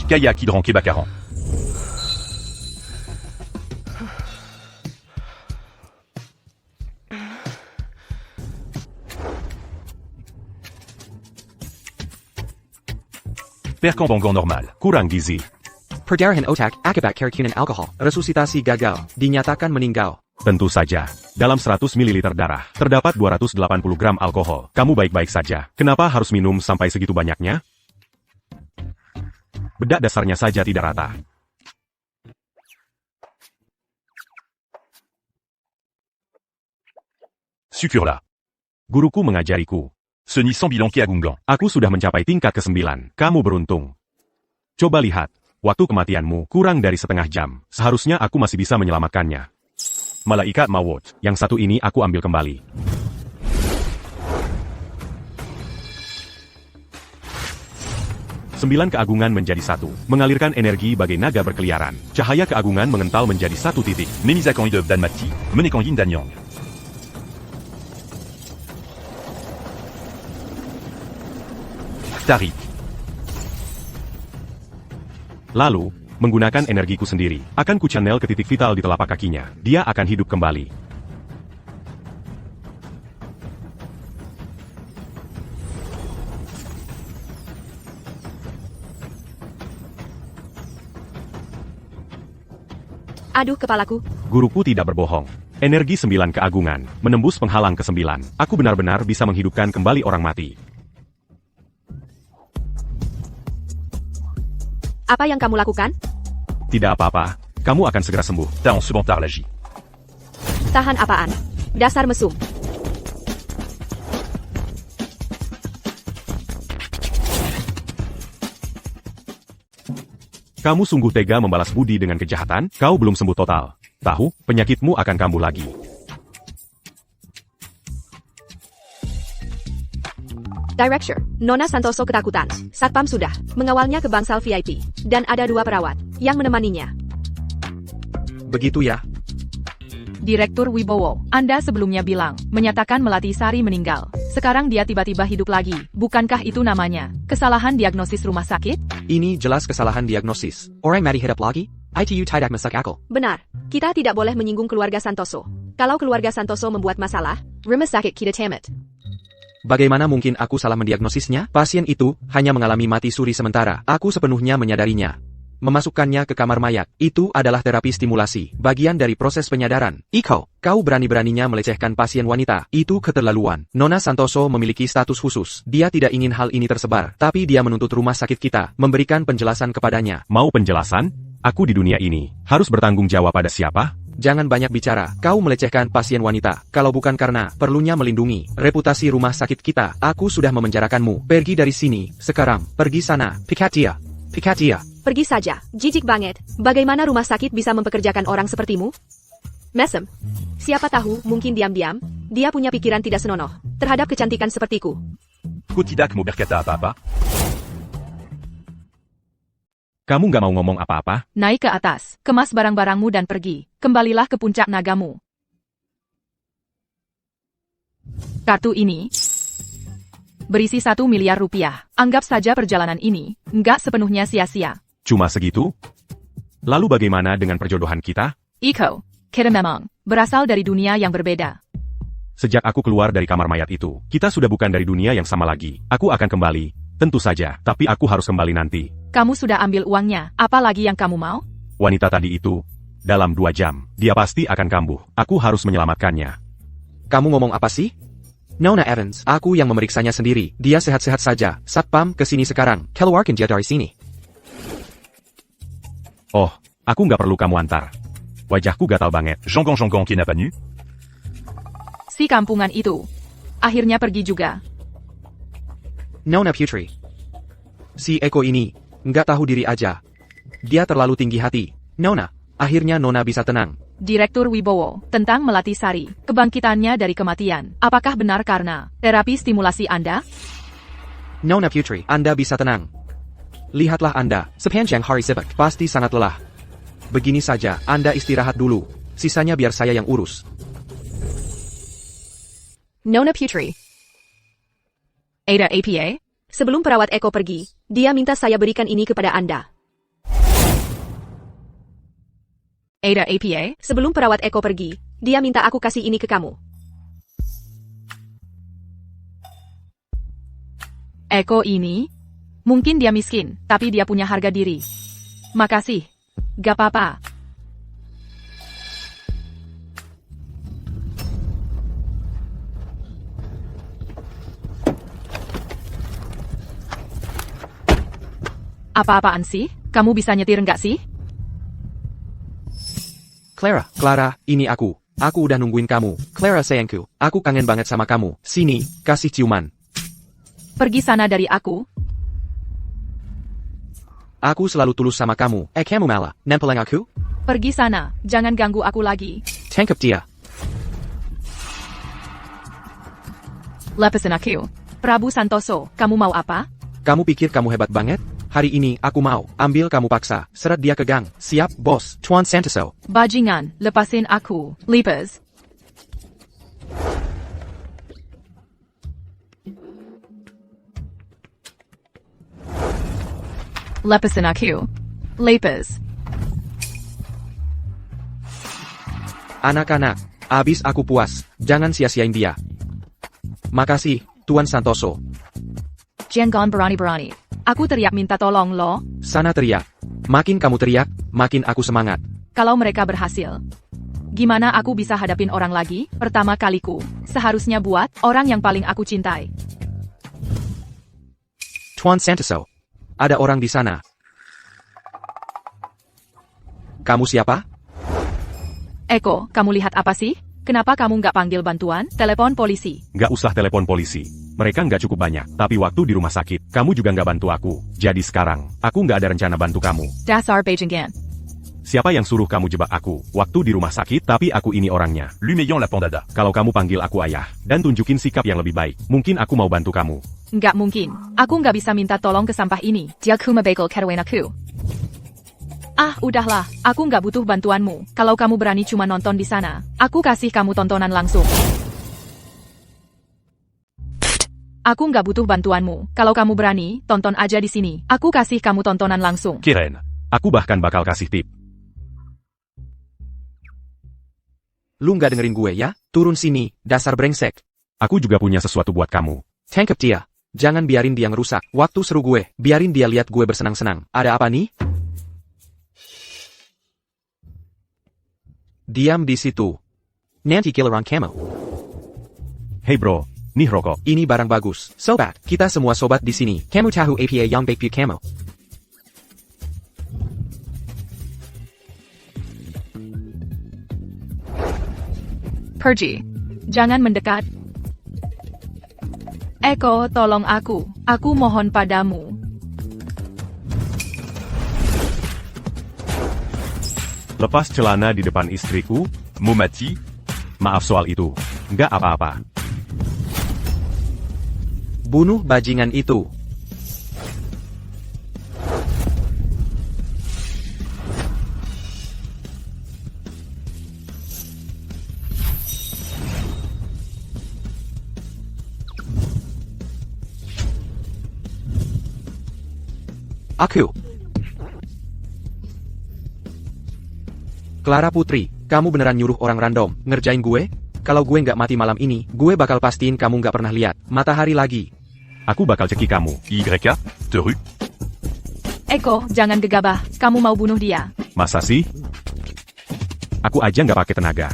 Kaya Kidran Kebakaran. Perkembangan normal, kurang gizi. Perdarahan otak akibat keracunan alkohol. Resusitasi gagal. Dinyatakan meninggal. Tentu saja, dalam 100 ml darah, terdapat 280 gram alkohol. Kamu baik-baik saja. Kenapa harus minum sampai segitu banyaknya? Bedak dasarnya saja tidak rata. Syukurlah. Guruku mengajariku. Seni sans bilan Kiagungan. Aku sudah mencapai tingkat ke-9. Kamu beruntung. Coba lihat. Waktu kematianmu kurang dari setengah jam. Seharusnya aku masih bisa menyelamatkannya. Malaikat Maut. Yang satu ini aku ambil kembali. Sembilan keagungan menjadi satu. Mengalirkan energi bagai naga berkeliaran. Cahaya keagungan mengental menjadi satu titik. Nemizakan Idev dan Mati. Menekan Yin dan Yang. Tarik. Lalu, menggunakan energiku sendiri, akan ku channel ke titik vital di telapak kakinya. Dia akan hidup kembali. Aduh kepalaku. Guruku tidak berbohong. Energi 9 keagungan, menembus penghalang ke-9. Aku benar-benar bisa menghidupkan kembali orang mati. Apa yang kamu lakukan? Tidak apa-apa, kamu akan segera sembuh. Tahan sebentar lagi. Tahan apaan? Dasar mesum. Kamu sungguh tega membalas budi dengan kejahatan? Kau belum sembuh total. Tahu, penyakitmu akan kambuh lagi. Director, Nona Santoso ketakutan. Satpam sudah mengawalnya ke bangsal VIP. Dan ada 2 perawat yang menemaninya. Begitu ya. Direktur Wibowo, Anda sebelumnya bilang, menyatakan Melati Sari meninggal. Sekarang dia tiba-tiba hidup lagi. Bukankah itu namanya kesalahan diagnosis rumah sakit? Ini jelas kesalahan diagnosis. Orang mati hidup lagi? ITU tidak masuk akal. Benar. Kita tidak boleh menyinggung keluarga Santoso. Kalau keluarga Santoso membuat masalah, rumah sakit kita tamat. Bagaimana mungkin aku salah mendiagnosisnya? Pasien itu hanya mengalami mati suri sementara. Aku sepenuhnya menyadarinya. Memasukkannya ke kamar mayat. Itu adalah terapi stimulasi. Bagian dari proses penyadaran. Iko, kau berani-beraninya melecehkan pasien wanita. Itu keterlaluan. Nona Santoso memiliki status khusus. Dia tidak ingin hal ini tersebar. Tapi dia menuntut rumah sakit kita memberikan penjelasan kepadanya. Mau penjelasan? Aku di dunia ini harus bertanggung jawab pada siapa? Jangan banyak bicara. Kau melecehkan pasien wanita. Kalau bukan karena perlunya melindungi reputasi rumah sakit kita, aku sudah memenjarakanmu. Pergi dari sini. Sekarang, pergi sana. Pikatia. Pikatia. Pergi saja. Jijik banget. Bagaimana rumah sakit bisa mempekerjakan orang sepertimu? Mesem. Siapa tahu, mungkin diam-diam, dia punya pikiran tidak senonoh terhadap kecantikan sepertiku. Ku tidak mau berkata apa-apa. Kamu gak mau ngomong apa-apa? Naik ke atas, kemas barang-barangmu dan pergi. Kembalilah ke puncak nagamu. Kartu ini berisi 1 miliar rupiah. Anggap saja perjalanan ini nggak sepenuhnya sia-sia. Cuma segitu? Lalu bagaimana dengan perjodohan kita? Iko, kita memang berasal dari dunia yang berbeda. Sejak aku keluar dari kamar mayat itu, kita sudah bukan dari dunia yang sama lagi. Aku akan kembali. Tentu saja, tapi aku harus kembali nanti. Kamu sudah ambil uangnya, apa lagi yang kamu mau? Wanita tadi itu, dalam 2 jam, dia pasti akan kambuh. Aku harus menyelamatkannya. Kamu ngomong apa sih? Nona Evans, aku yang memeriksanya sendiri. Dia sehat-sehat saja. Satpam, kesini sekarang. Keluarkan dia dari sini. Oh, aku nggak perlu kamu antar. Wajahku gatal banget. Jonggong-jonggong qui n'a pas nu? Si kampungan itu akhirnya pergi juga. Nona Putri. Si Eko ini nggak tahu diri aja. Dia terlalu tinggi hati. Nona, akhirnya Nona bisa tenang. Direktur Wibowo, tentang Melati Sari, kebangkitannya dari kematian. Apakah benar karena terapi stimulasi Anda? Nona Putri, Anda bisa tenang. Lihatlah Anda, sepanjang hari sibuk, pasti sangat lelah. Begini saja, Anda istirahat dulu. Sisanya biar saya yang urus. Nona Putri. Ada APA? Sebelum perawat Eko pergi, dia minta saya berikan ini kepada Anda. Ada APA? Sebelum perawat Eko pergi, dia minta aku kasih ini ke kamu. Eko ini? Mungkin dia miskin, tapi dia punya harga diri. Makasih. Gak apa-apa. Apa-apaan sih? Kamu bisa nyetir nggak sih? Clara, ini aku. Aku udah nungguin kamu. Clara sayangku, aku kangen banget sama kamu. Sini, kasih ciuman. Pergi sana dari aku. Aku selalu tulus sama kamu. Kamu malah nempeleng aku? Pergi sana. Jangan ganggu aku lagi. Tangkap dia. Lepasin aku. Prabu Santoso, kamu mau apa? Kamu pikir kamu hebat banget? Hari ini aku mau ambil kamu paksa. Seret dia ke gang. Siap, bos. Tuan Santoso. Bajingan, lepasin aku. Lepas. Lepasin aku. Lepas. Anak-anak, abis aku puas. Jangan sia-siain dia. Makasih, Tuan Santoso. Jangan berani-berani. Aku teriak minta tolong lo. Sana teriak. Makin kamu teriak, makin aku semangat. Kalau mereka berhasil. Gimana aku bisa hadapin orang lagi? Pertama kaliku. Seharusnya buat orang yang paling aku cintai. Tuan Santoso. Ada orang di sana. Kamu siapa? Eko, kamu lihat apa sih? Kenapa kamu nggak panggil bantuan? Telepon polisi. Nggak usah telepon polisi. Mereka nggak cukup banyak, tapi waktu di rumah sakit, kamu juga nggak bantu aku. Jadi sekarang, aku nggak ada rencana bantu kamu. Dasar Beijingan. Siapa yang suruh kamu jebak aku? Waktu di rumah sakit, tapi aku ini orangnya. Lumeyong la Pandada. Kalau kamu panggil aku ayah, dan tunjukin sikap yang lebih baik, mungkin aku mau bantu kamu. Nggak mungkin. Aku nggak bisa minta tolong ke sampah ini. Dia kuma bagel katawain aku. Ah, udahlah. Aku nggak butuh bantuanmu. Kalau kamu berani cuma nonton di sana, aku kasih kamu tontonan langsung. Aku nggak butuh bantuanmu. Kalau kamu berani, tonton aja di sini. Aku kasih kamu tontonan langsung. Kirain, aku bahkan bakal kasih tip. Lu nggak dengerin gue ya? Turun sini, dasar brengsek. Aku juga punya sesuatu buat kamu. Tangkap dia. Jangan biarin dia ngerusak waktu seru gue. Biarin dia lihat gue bersenang-senang. Ada apa nih? Diam di situ. Nanti kill orang kamu. Hey bro, nih rokok. Ini barang bagus. Sobat, kita semua sobat di sini. Kamu tahu APA yang baik kamu? Pergi. Jangan mendekat. Eko, tolong aku. Aku mohon padamu. Lepas celana di depan istriku, Mumati. Maaf soal itu. Nggak apa-apa. Bunuh bajingan itu. Aku. Clara Putri, kamu beneran nyuruh orang random ngerjain gue? Kalau gue nggak mati malam ini, gue bakal pastiin kamu nggak pernah lihat matahari lagi. Aku bakal ceki kamu. YK, Teru. Eko, jangan gegabah. Kamu mau bunuh dia. Masa sih? Aku aja nggak pakai tenaga.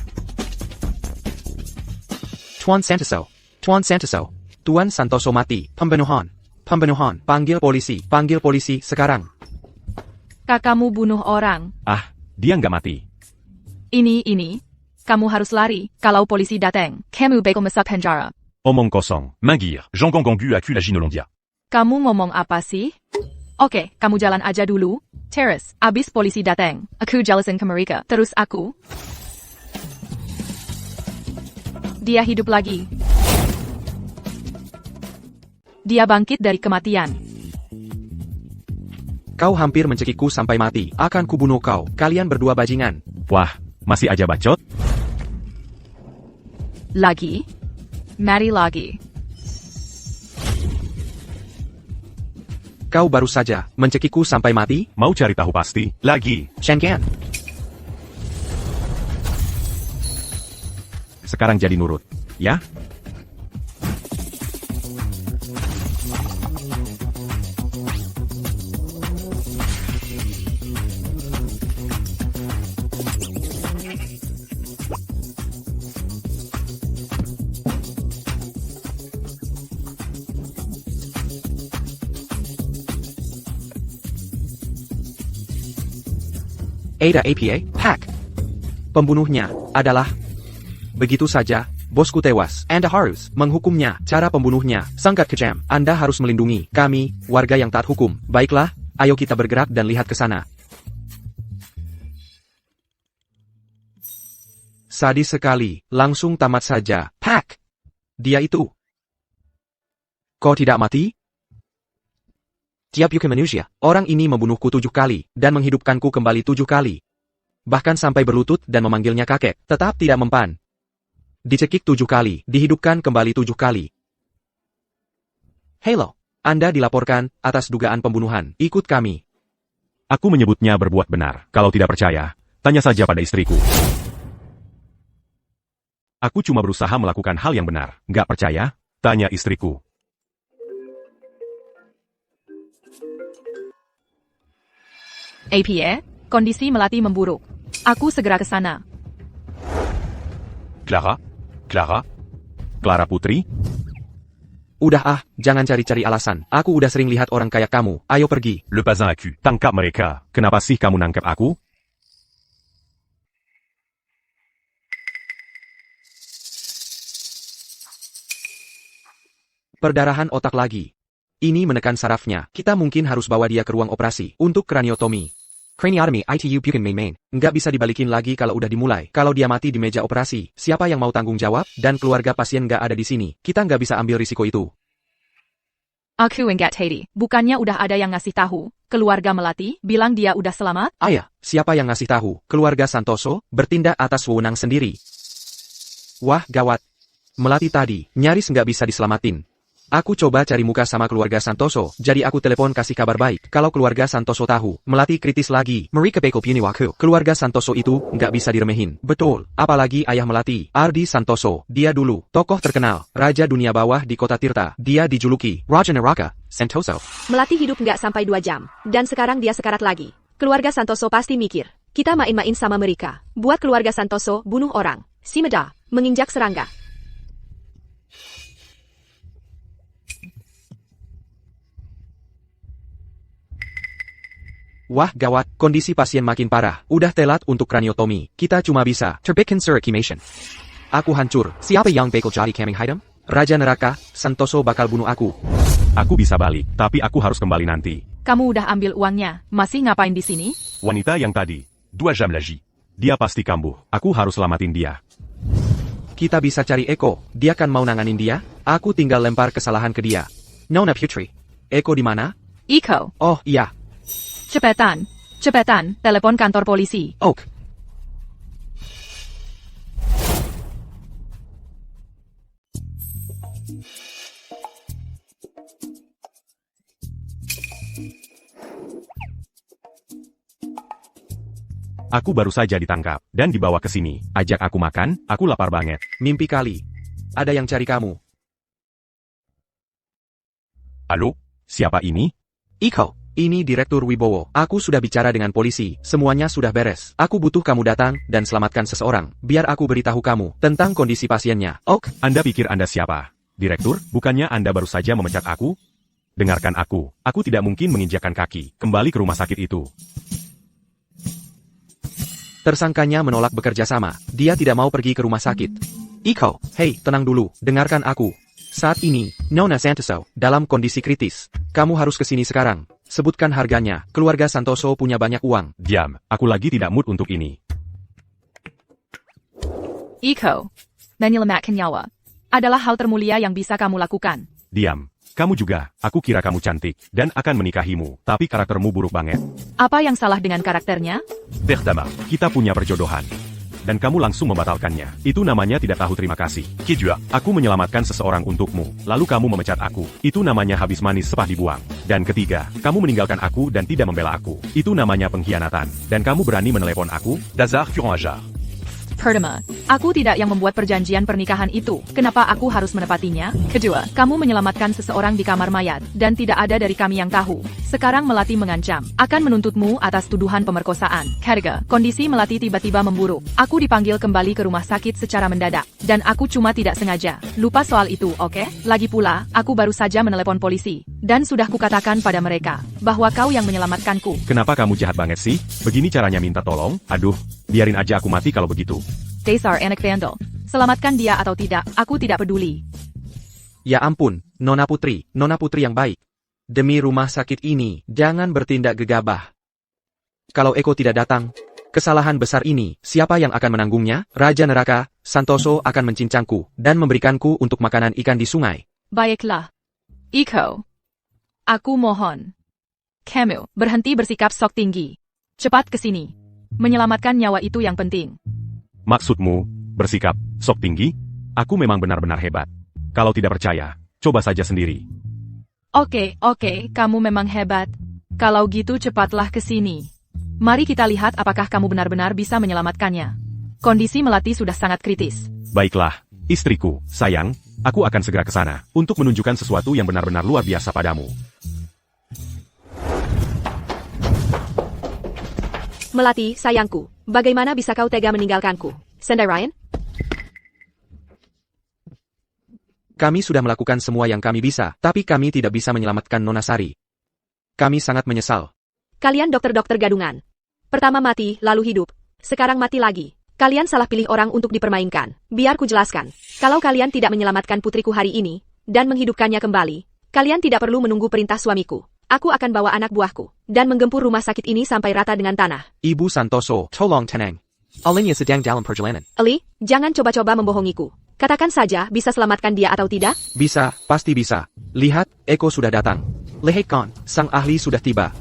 Tuan Santoso. Tuan Santoso. Tuan Santoso mati. Pembunuhan. Pembunuhan. Panggil polisi sekarang. Kakakmu bunuh orang. Ah, dia nggak mati. Ini. Kamu harus lari. Kalau polisi datang, kamu bakal masuk penjara. Omong kosong. Mangir. Jean Ganganggu aku la Ginolondia. Kamu ngomong apa sih? Oke, kamu jalan aja dulu. Terus, abis polisi datang, aku jelasin ke mereka. Terus aku. Dia hidup lagi. Dia bangkit dari kematian. Kau hampir mencekikku sampai mati. Akan kubunuh kau. Kalian berdua bajingan. Wah, masih aja bacot? Lagi? Mari lagi. Kau baru saja mencekikku sampai mati? Mau cari tahu pasti? Lagi. Shenkan. sekarang jadi nurut. Ya? Ada APA, hack. Pembunuhnya adalah... Begitu saja, bosku tewas. Anda harus menghukumnya. Cara pembunuhnya sangat kejam. Anda harus melindungi kami, warga yang taat hukum. Baiklah, ayo kita bergerak dan lihat ke sana. Sadis sekali, langsung tamat saja. Hack! Dia itu. Kau tidak mati? Tiap yuki manusia, orang ini membunuhku 7 kali, dan menghidupkanku kembali 7 kali. Bahkan sampai berlutut dan memanggilnya kakek, tetap tidak mempan. Dicekik 7 kali, dihidupkan kembali 7 kali. Halo, Anda dilaporkan atas dugaan pembunuhan. Ikut kami. Aku menyebutnya berbuat benar. Kalau tidak percaya, tanya saja pada istriku. Aku cuma berusaha melakukan hal yang benar. Nggak percaya? Tanya istriku. APA, kondisi Melati memburuk. Aku segera ke sana. Clara? Clara? Clara Putri? Udah jangan cari-cari alasan. Aku udah sering lihat orang kayak kamu. Ayo pergi. Le Pazin aku. Tangkap mereka. Kenapa sih kamu nangkep aku? Perdarahan otak lagi. Ini menekan sarafnya. Kita mungkin harus bawa dia ke ruang operasi untuk kraniotomi. Craniotomy ITU bukan main-main. Nggak bisa dibalikin lagi kalau udah dimulai. Kalau dia mati di meja operasi, siapa yang mau tanggung jawab? Dan keluarga pasien nggak ada di sini. Kita nggak bisa ambil risiko itu. Aku enggak Teddy. Bukannya udah ada yang ngasih tahu? Keluarga Melati bilang dia udah selamat? Ayah, siapa yang ngasih tahu? Keluarga Santoso bertindak atas wewenang sendiri. Wah, gawat. Melati tadi nyaris nggak bisa diselamatin. Aku coba cari muka sama keluarga Santoso, jadi aku telepon kasih kabar baik. Kalau keluarga Santoso tahu, Melati kritis lagi. Mereka peko piniwaku. Keluarga Santoso itu nggak bisa diremehin. Betul, apalagi ayah Melati, Ardi Santoso. Dia dulu tokoh terkenal, raja dunia bawah di kota Tirta. Dia dijuluki Raja Neraka, Santoso. Melati hidup nggak sampai 2 jam, dan sekarang dia sekarat lagi. Keluarga Santoso pasti mikir, kita main-main sama mereka. Buat keluarga Santoso bunuh orang. Si Meda, menginjak serangga. Wah gawat, kondisi pasien makin parah. Udah telat untuk kraniotomi. Kita cuma bisa terbitkan surat cremation. Aku hancur. Siapa yang bakal jadi kambing hitam? Raja Neraka, Santoso bakal bunuh aku. Aku bisa balik, tapi aku harus kembali nanti. Kamu udah ambil uangnya. Masih ngapain di sini? Wanita yang tadi, 2 jam lagi. Dia pasti kambuh. Aku harus selamatin dia. Kita bisa cari Eko. Dia kan mau nanganin dia. Aku tinggal lempar kesalahan ke dia. Nona Putri. Eko di mana? Iko. Oh iya. Cepetan. Cepetan, telepon kantor polisi. Oak. Aku baru saja ditangkap, dan dibawa ke sini. Ajak aku makan, aku lapar banget. Mimpi kali. Ada yang cari kamu. Halo? Siapa ini? Iko. Ini Direktur Wibowo. Aku sudah bicara dengan polisi. Semuanya sudah beres. Aku butuh kamu datang dan selamatkan seseorang. Biar aku beritahu kamu tentang kondisi pasiennya. Ok? Anda pikir Anda siapa? Direktur, bukannya Anda baru saja memecat aku? Dengarkan aku. Aku tidak mungkin menginjakkan kaki. Kembali ke rumah sakit itu. Tersangkanya menolak bekerja sama. Dia tidak mau pergi ke rumah sakit. Iko, hei, tenang dulu. Dengarkan aku. Saat ini, Nona Santoso dalam kondisi kritis. Kamu harus ke sini sekarang. Sebutkan harganya. Keluarga Santoso punya banyak uang. Diam, aku lagi tidak mood untuk ini. Iko. Menyelamatkan nyawa adalah hal termulia yang bisa kamu lakukan. Diam. Kamu juga. Aku kira kamu cantik dan akan menikahimu, tapi karaktermu buruk banget. Apa yang salah dengan karakternya? Pertama, kita punya perjodohan. Dan kamu langsung membatalkannya. Itu namanya tidak tahu terima kasih. Kedua, aku menyelamatkan seseorang untukmu, lalu kamu memecat aku. Itu namanya habis manis sepah dibuang. Dan ketiga, kamu meninggalkan aku dan tidak membela aku. Itu namanya pengkhianatan. Dan kamu berani menelepon aku? Dasar kurang ajar. Pertama, aku tidak yang membuat perjanjian pernikahan itu. Kenapa aku harus menepatinya? Kedua, kamu menyelamatkan seseorang di kamar mayat, dan tidak ada dari kami yang tahu. Sekarang Melati mengancam, akan menuntutmu atas tuduhan pemerkosaan. Ketiga, kondisi Melati tiba-tiba memburuk. Aku dipanggil kembali ke rumah sakit secara mendadak, dan aku cuma tidak sengaja. Lupa soal itu, oke? Lagi pula, aku baru saja menelepon polisi, dan sudah kukatakan pada mereka, bahwa kau yang menyelamatkanku. Kenapa kamu jahat banget sih? Begini caranya minta tolong? Aduh, biarin aja aku mati kalau begitu. Dasar anak bandel. Selamatkan dia atau tidak, aku tidak peduli. Ya ampun, Nona Putri yang baik. Demi rumah sakit ini, jangan bertindak gegabah. Kalau Eko tidak datang, kesalahan besar ini, siapa yang akan menanggungnya? Raja Neraka, Santoso akan mencincangku, dan memberikanku untuk makanan ikan di sungai. Baiklah. Iko. Aku mohon. Kamu, berhenti bersikap sok tinggi. Cepat ke sini. Menyelamatkan nyawa itu yang penting. Maksudmu, bersikap sok tinggi? Aku memang benar-benar hebat. Kalau tidak percaya, coba saja sendiri. Oke, kamu memang hebat. Kalau gitu cepatlah ke sini. Mari kita lihat apakah kamu benar-benar bisa menyelamatkannya. Kondisi Melati sudah sangat kritis. Baiklah, istriku, sayang, aku akan segera ke sana untuk menunjukkan sesuatu yang benar-benar luar biasa padamu. Melati, sayangku, bagaimana bisa kau tega meninggalkanku? Sendai Ryan? Kami sudah melakukan semua yang kami bisa, tapi kami tidak bisa menyelamatkan Nona Sari. Kami sangat menyesal. Kalian dokter-dokter gadungan. Pertama mati, lalu hidup. Sekarang mati lagi. Kalian salah pilih orang untuk dipermainkan. Biar ku jelaskan. Kalau kalian tidak menyelamatkan putriku hari ini, dan menghidupkannya kembali, kalian tidak perlu menunggu perintah suamiku. Aku akan bawa anak buahku, dan menggempur rumah sakit ini sampai rata dengan tanah. Ibu Santoso, tolong tenang. Alenya sedang dalam perjalanan. Ali, jangan coba-coba membohongiku. Katakan saja bisa selamatkan dia atau tidak? Bisa, pasti bisa. Lihat, Eko sudah datang. Lehekon, sang ahli sudah tiba.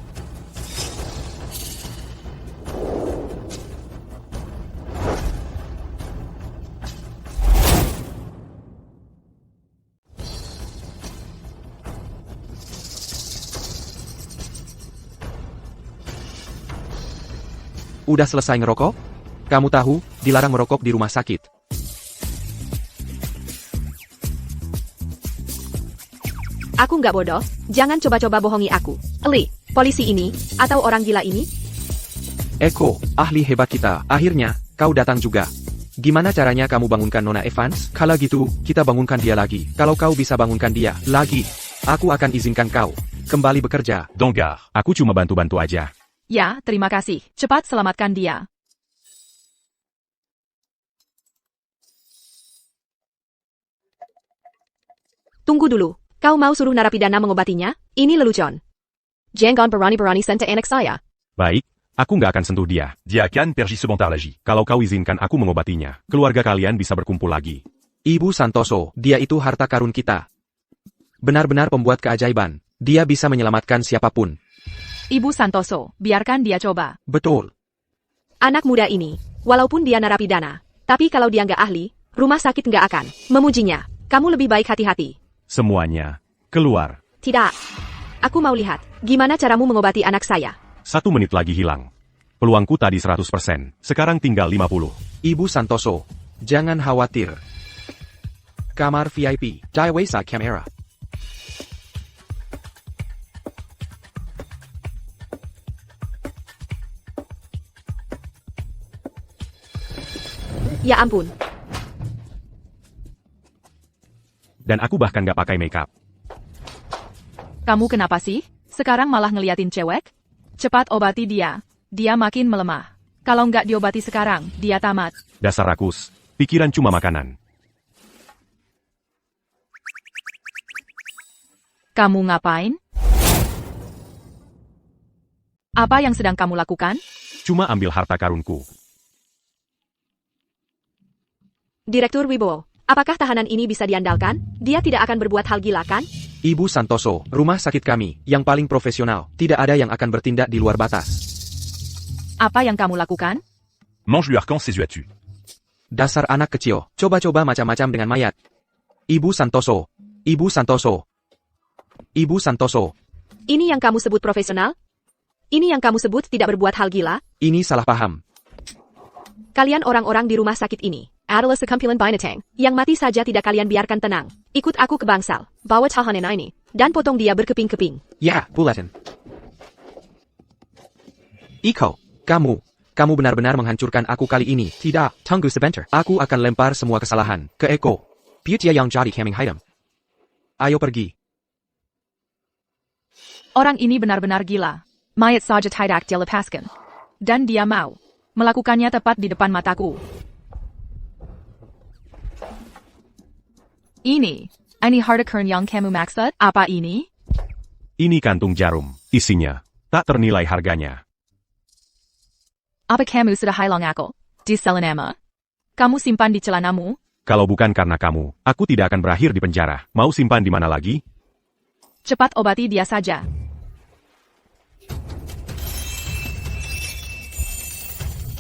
Udah selesai ngerokok? Kamu tahu, dilarang merokok di rumah sakit. Aku nggak bodoh, jangan coba-coba bohongi aku. Ali, polisi ini, atau orang gila ini? Eko, ahli hebat kita, akhirnya, kau datang juga. Gimana caranya kamu bangunkan Nona Evans? Kalau gitu, kita bangunkan dia lagi. Kalau kau bisa bangunkan dia lagi, aku akan izinkan kau kembali bekerja. Donggar, aku cuma bantu-bantu aja. Ya, terima kasih. Cepat selamatkan dia. Tunggu dulu, kau mau suruh narapidana mengobatinya? Ini lelucon. Jangan berani-berani sentuh anak saya. Baik, aku nggak akan sentuh dia. Dia akan pergi sebentar lagi. Kalau kau izinkan aku mengobatinya, keluarga kalian bisa berkumpul lagi. Ibu Santoso, dia itu harta karun kita. Benar-benar pembuat keajaiban. Dia bisa menyelamatkan siapapun. Ibu Santoso, biarkan dia coba. Betul. Anak muda ini, walaupun dia narapidana, tapi kalau dia nggak ahli, rumah sakit nggak akan memujinya. Kamu lebih baik hati-hati. Semuanya, keluar. Tidak. Aku mau lihat, gimana caramu mengobati anak saya. 1 menit lagi hilang. Peluangku tadi 100%, sekarang tinggal 50. Ibu Santoso, jangan khawatir. Kamar VIP, Daiwesa Kamera. Ya ampun. Dan aku bahkan gak pakai makeup. Kamu kenapa sih? Sekarang malah ngeliatin cewek? Cepat obati dia. Dia makin melemah. Kalau nggak diobati sekarang, dia tamat. Dasar rakus, pikiran cuma makanan. Kamu ngapain? Apa yang sedang kamu lakukan? Cuma ambil harta karunku. Direktur Wibowo, apakah tahanan ini bisa diandalkan? Dia tidak akan berbuat hal gila kan? Ibu Santoso, rumah sakit kami, yang paling profesional, tidak ada yang akan bertindak di luar batas. Apa yang kamu lakukan? Mange-lui arcan ses yeux à tu. Dasar anak kecil, coba-coba macam-macam dengan mayat. Ibu Santoso, Ibu Santoso, Ibu Santoso. Ini yang kamu sebut profesional? Ini yang kamu sebut tidak berbuat hal gila? Ini salah paham. Kalian orang-orang di rumah sakit ini adalah sekumpulan binatang. Yang mati saja tidak kalian biarkan tenang. Ikut aku ke bangsal. Bawa tahanan ini. Dan potong dia berkeping-keping. Ya, Bulletin. Iko, kamu benar-benar menghancurkan aku kali ini. Tidak, tunggu sebentar. Aku akan lempar semua kesalahan ke Eko. Dia yang jadi kambing hitam. Ayo pergi. Orang ini benar-benar gila. Mayat saja tidak dilepaskan. Dan dia mau melakukannya tepat di depan mataku. Ini harta karun yang kamu maksud? Apa ini? Ini kantung jarum. Isinya tak ternilai harganya. Apa kamu sudah hilang aku? Di selenama? Kamu simpan di celanamu? Kalau bukan karena kamu, aku tidak akan berakhir di penjara. Mau simpan di mana lagi? Cepat obati dia saja.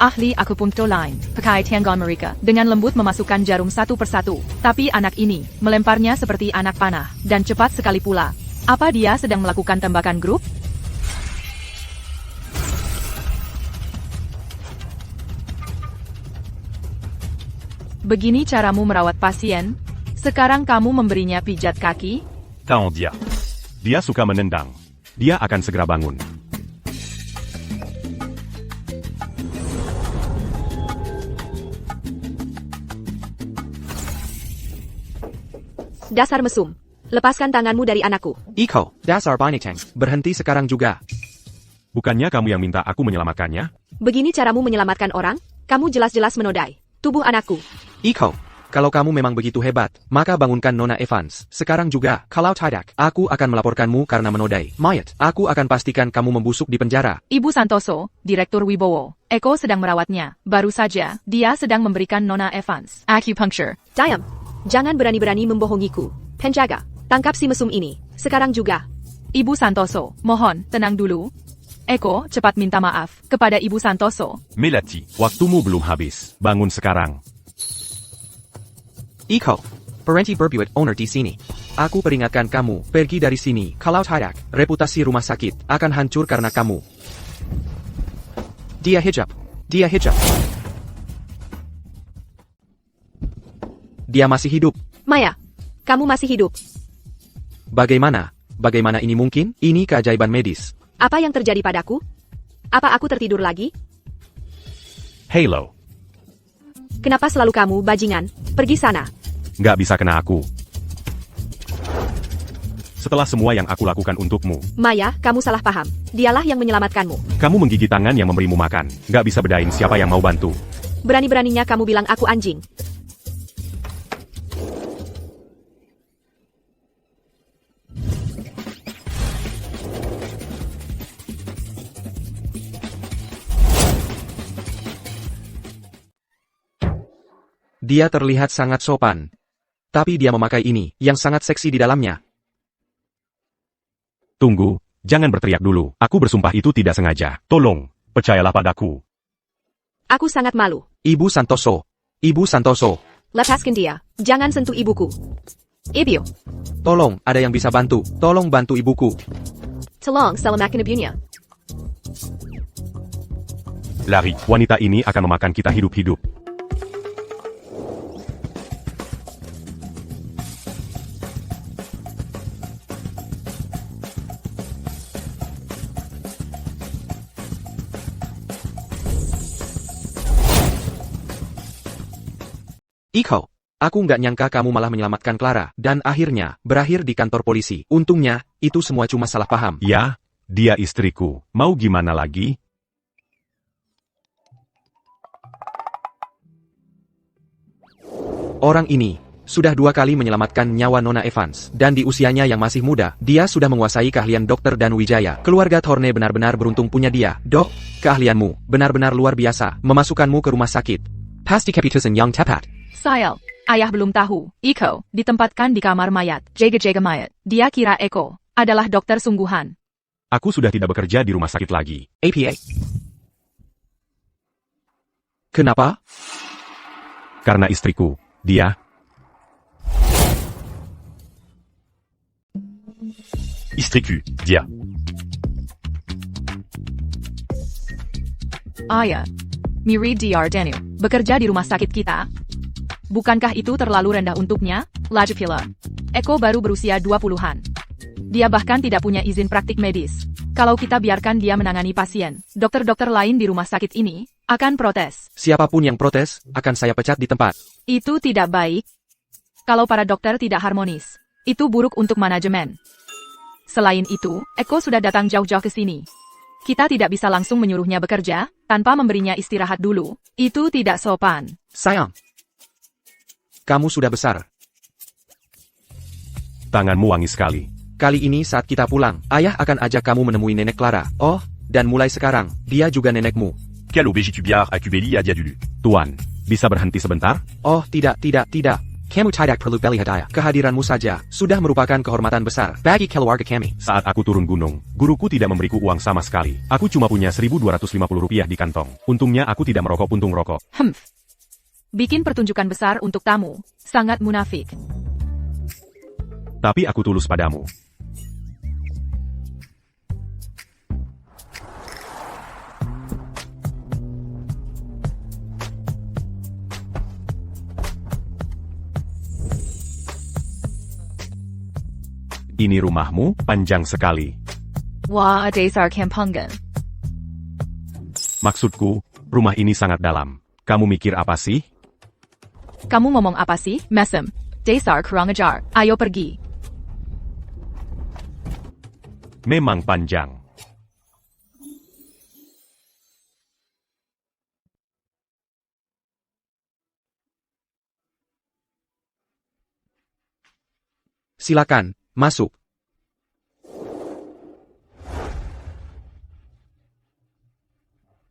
Ahli akupunktur lain, pakai tangga mereka, dengan lembut memasukkan jarum satu persatu. Tapi anak ini, melemparnya seperti anak panah, dan cepat sekali pula. Apa dia sedang melakukan tembakan grup? Begini caramu merawat pasien? Sekarang kamu memberinya pijat kaki? Tahu dia. Dia suka menendang. Dia akan segera bangun. Dasar mesum. Lepaskan tanganmu dari anakku. Iko, dasar binatang. Berhenti sekarang juga. Bukannya kamu yang minta aku menyelamatkannya? Begini caramu menyelamatkan orang? Kamu jelas-jelas menodai tubuh anakku. Iko, kalau kamu memang begitu hebat, maka bangunkan Nona Evans. Sekarang juga, kalau tidak, aku akan melaporkanmu karena menodai mayat. Aku akan pastikan kamu membusuk di penjara. Ibu Santoso, Direktur Wibowo. Eko sedang merawatnya. Baru saja, dia sedang memberikan Nona Evans acupuncture. Diam. Jangan berani-berani membohongiku. Penjaga, tangkap si mesum ini. Sekarang juga. Ibu Santoso, mohon, tenang dulu. Eko, cepat minta maaf kepada Ibu Santoso. Melati, waktumu belum habis. Bangun sekarang. Iko, berhenti berbuat owner di sini. Aku peringatkan kamu, pergi dari sini. Kalau tidak, reputasi rumah sakit akan hancur karena kamu. Dia hijab. Dia hijab. Dia masih hidup. Maya, kamu masih hidup. Bagaimana? Bagaimana ini mungkin? Ini keajaiban medis. Apa yang terjadi padaku? Apa aku tertidur lagi? Halo. Kenapa selalu kamu, bajingan? Pergi sana. Nggak bisa kena aku. Setelah semua yang aku lakukan untukmu. Maya, kamu salah paham. Dialah yang menyelamatkanmu. Kamu menggigit tangan yang memberimu makan. Nggak bisa bedain siapa yang mau bantu. Berani-beraninya kamu bilang aku anjing. Dia terlihat sangat sopan. Tapi dia memakai ini, yang sangat seksi di dalamnya. Tunggu, jangan berteriak dulu. Aku bersumpah itu tidak sengaja. Tolong, percayalah padaku. Aku sangat malu. Ibu Santoso. Ibu Santoso. Lepaskan dia. Jangan sentuh ibuku. Ibu. Tolong, ada yang bisa bantu. Tolong bantu ibuku. Tolong selamatkan ibunya. Lari, wanita ini akan memakan kita hidup-hidup. Iko, aku nggak nyangka kamu malah menyelamatkan Clara, dan akhirnya, berakhir di kantor polisi. Untungnya, itu semua cuma salah paham. Ya, dia istriku. Mau gimana lagi? Orang ini, sudah 2 kali menyelamatkan nyawa Nona Evans, dan di usianya yang masih muda, dia sudah menguasai keahlian dokter dan wijaya. Keluarga Thorne benar-benar beruntung punya dia. Dok, keahlianmu, benar-benar luar biasa, memasukkanmu ke rumah sakit. Pasti keputusan yang tepat. Sayang, ayah belum tahu. Iko, ditempatkan di kamar mayat. Jaga-jaga mayat. Dia kira Eko adalah dokter sungguhan. Aku sudah tidak bekerja di rumah sakit lagi. APA. Kenapa? Karena istriku, dia. Istriku, dia. Ayah. Miri Dardanu. bekerja di rumah sakit kita. Bukankah itu terlalu rendah untuknya? Lajpila. Eko baru berusia 20-an. Dia bahkan tidak punya izin praktik medis. Kalau kita biarkan dia menangani pasien, dokter-dokter lain di rumah sakit ini akan protes. Siapapun yang protes, akan saya pecat di tempat. Itu tidak baik. Kalau para dokter tidak harmonis, itu buruk untuk manajemen. Selain itu, Eko sudah datang jauh-jauh ke sini. Kita tidak bisa langsung menyuruhnya bekerja, tanpa memberinya istirahat dulu. Itu tidak sopan. Sayang. Kamu sudah besar. Tanganmu wangi sekali. Kali ini saat kita pulang, ayah akan ajak kamu menemui nenek Clara. Oh, dan mulai sekarang, dia juga nenekmu. Quel obégitubiar acubeli adiadulu. Tuan, bisa berhenti sebentar? Oh, tidak. Kamu tidak perlu belihadaya. Kehadiranmu saja, sudah merupakan kehormatan besar bagi keluarga kami. Saat aku turun gunung, guruku tidak memberiku uang sama sekali. Aku cuma punya Rp1.250 di kantong. Untungnya aku tidak merokok puntung rokok. Bikin pertunjukan besar untuk tamu. Sangat munafik. Tapi aku tulus padamu. Ini rumahmu, panjang sekali. Wah, dasar kampungan. Maksudku, rumah ini sangat dalam. Kamu mikir apa sih? Kamu ngomong apa sih, Mesem? Dasar kurang ajar. Ayo pergi. Memang panjang. Silakan, masuk.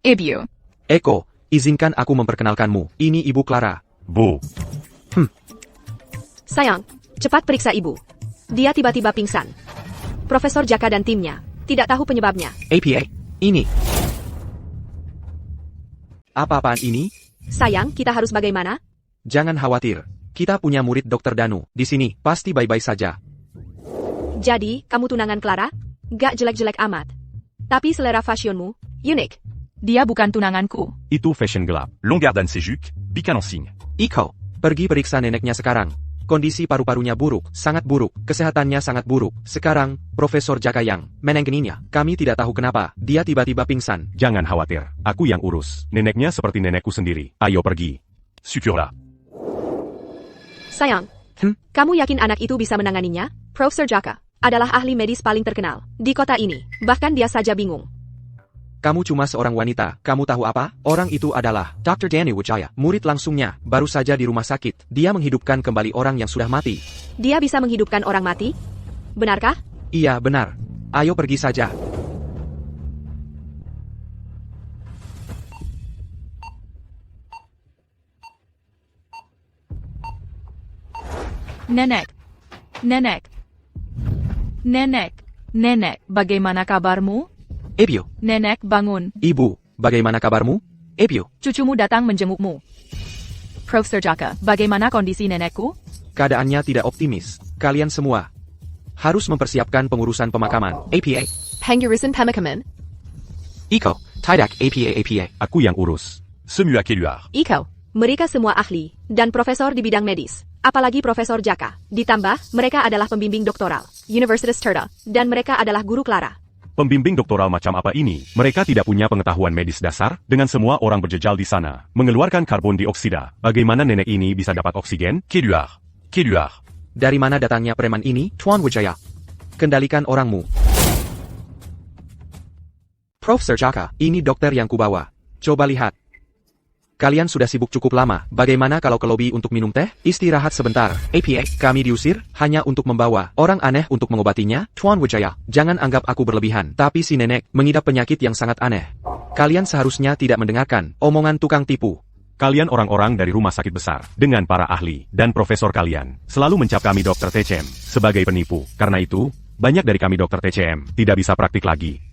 Ibu. Eko, izinkan aku memperkenalkanmu. Ini Ibu Clara. Bu. Sayang, cepat periksa ibu. Dia tiba-tiba pingsan. Profesor Jaka dan timnya tidak tahu penyebabnya. APA, ini. Apa-apaan ini? Sayang, kita harus bagaimana? Jangan khawatir. Kita punya murid Dr. Danu. Di sini, pasti baik-baik saja. Jadi, kamu tunangan Clara? Gak jelek-jelek amat. Tapi selera fashionmu, unik. Dia bukan tunanganku. Itu fashion gelap. Longueur dan sejuk, bikin en signe. Iko, pergi periksa neneknya sekarang. Kondisi paru-parunya buruk, sangat buruk, kesehatannya sangat buruk. Sekarang, Profesor Jaka yang menangganinya. Kami tidak tahu kenapa, dia tiba-tiba pingsan. Jangan khawatir, aku yang urus. Neneknya seperti nenekku sendiri. Ayo pergi. Syukurlah. Sayang, kamu yakin anak itu bisa menanganinya? Profesor Jaka adalah ahli medis paling terkenal di kota ini. Bahkan dia saja bingung. Kamu cuma seorang wanita, kamu tahu apa? Orang itu adalah Dr. Danu Wijaya, murid langsungnya, baru saja di rumah sakit. Dia menghidupkan kembali orang yang sudah mati. Dia bisa menghidupkan orang mati? Benarkah? Iya, benar. Ayo pergi saja. Nenek, bagaimana kabarmu? Ebio. Nenek, bangun. Ibu, bagaimana kabarmu? Ebio. Cucumu datang menjengukmu. Profesor Jaka, bagaimana kondisi nenekku? Keadaannya tidak optimis. Kalian semua harus mempersiapkan pengurusan pemakaman. APA. Pengurusan pemakaman? Iko, tidak APA. Aku yang urus. Semua keluar. Iko, mereka semua ahli dan profesor di bidang medis. Apalagi Profesor Jaka. Ditambah, mereka adalah pembimbing doktoral, Universitas Tirta, dan mereka adalah guru Clara. Pembimbing doktoral macam apa ini? Mereka tidak punya pengetahuan medis dasar, dengan semua orang berjejal di sana, mengeluarkan karbon dioksida. Bagaimana nenek ini bisa dapat oksigen? Keluar. Dari mana datangnya preman ini, Tuan Wijaya? Kendalikan orangmu. Profesor Jaka, ini dokter yang kubawa. Coba lihat. Kalian sudah sibuk cukup lama, bagaimana kalau ke lobi untuk minum teh? Istirahat sebentar. APA, kami diusir, hanya untuk membawa orang aneh untuk mengobatinya. Tuan Wijaya, jangan anggap aku berlebihan. Tapi si nenek, mengidap penyakit yang sangat aneh. Kalian seharusnya tidak mendengarkan omongan tukang tipu. Kalian orang-orang dari rumah sakit besar, dengan para ahli, dan profesor kalian, selalu mencap kami Dr. TCM, sebagai penipu. Karena itu, banyak dari kami Dr. TCM, tidak bisa praktik lagi.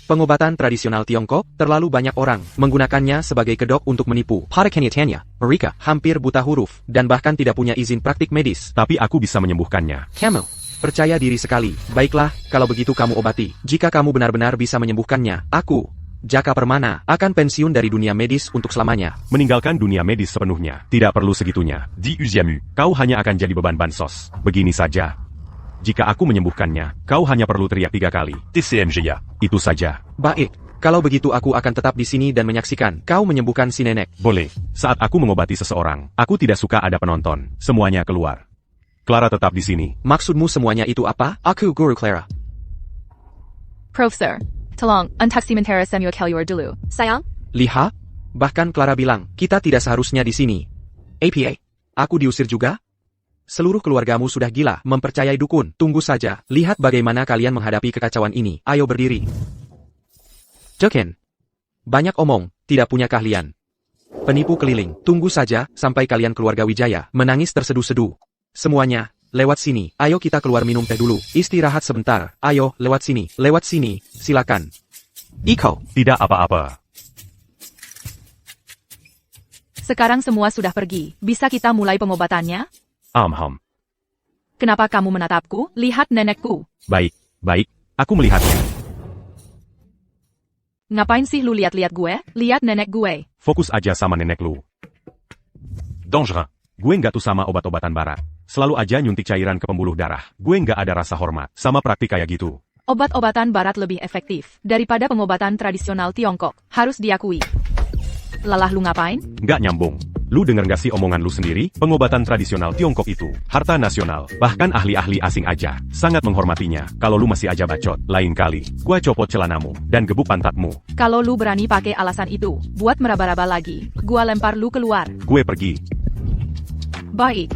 Pengobatan tradisional Tiongkok, terlalu banyak orang menggunakannya sebagai kedok untuk menipu. Pada kenyataannya, mereka hampir buta huruf, dan bahkan tidak punya izin praktik medis. Tapi aku bisa menyembuhkannya. Kamu percaya diri sekali. Baiklah, kalau begitu kamu obati. Jika kamu benar-benar bisa menyembuhkannya, aku Jaka Permana akan pensiun dari dunia medis untuk selamanya. Meninggalkan dunia medis sepenuhnya. Tidak perlu segitunya. Di Uziamu, kau hanya akan jadi beban bansos. Begini saja. Jika aku menyembuhkannya, kau hanya perlu teriak 3 kali. TCMJ ya. Itu saja. Baik, kalau begitu aku akan tetap di sini dan menyaksikan kau menyembuhkan si nenek. Boleh. Saat aku mengobati seseorang, aku tidak suka ada penonton. Semuanya keluar. Clara tetap di sini. Maksudmu semuanya itu apa? Aku Guru Clara. Profesor, tolong, untak sementara Samuel keluar dulu. Sayang, Lihat, bahkan Clara bilang, kita tidak seharusnya di sini. APA, aku diusir juga? Seluruh keluargamu sudah gila, mempercayai dukun. Tunggu saja, lihat bagaimana kalian menghadapi kekacauan ini. Ayo berdiri. Jeken. Banyak omong, tidak punya keahlian. Penipu keliling, tunggu saja, sampai kalian keluarga Wijaya, menangis terseduh-seduh. Semuanya, lewat sini. Ayo kita keluar minum teh dulu. Istirahat sebentar. Ayo, lewat sini. Lewat sini. Silakan. Iko. Tidak apa-apa. Sekarang semua sudah pergi. Bisa kita mulai pengobatannya? Amham. Kenapa kamu menatapku? Lihat nenekku. Baik, baik. Aku melihatnya. Ngapain sih lu lihat-lihat gue? Lihat nenek gue. Fokus aja sama nenek lu. Dangereux. Gue nggak tuh sama obat-obatan barat. Selalu aja nyuntik cairan ke pembuluh darah. Gue nggak ada rasa hormat sama praktik kayak gitu. Obat-obatan barat lebih efektif daripada pengobatan tradisional Tiongkok. Harus diakui. Lelah lu ngapain? Nggak nyambung. Lu denger nggak sih omongan lu sendiri? Pengobatan tradisional Tiongkok itu harta nasional. Bahkan ahli-ahli asing aja sangat menghormatinya. Kalau lu masih aja bacot, lain kali gua copot celanamu dan gebuk pantatmu. Kalau lu berani pakai alasan itu buat meraba-raba lagi, gua lempar lu keluar. Gue pergi. Baik.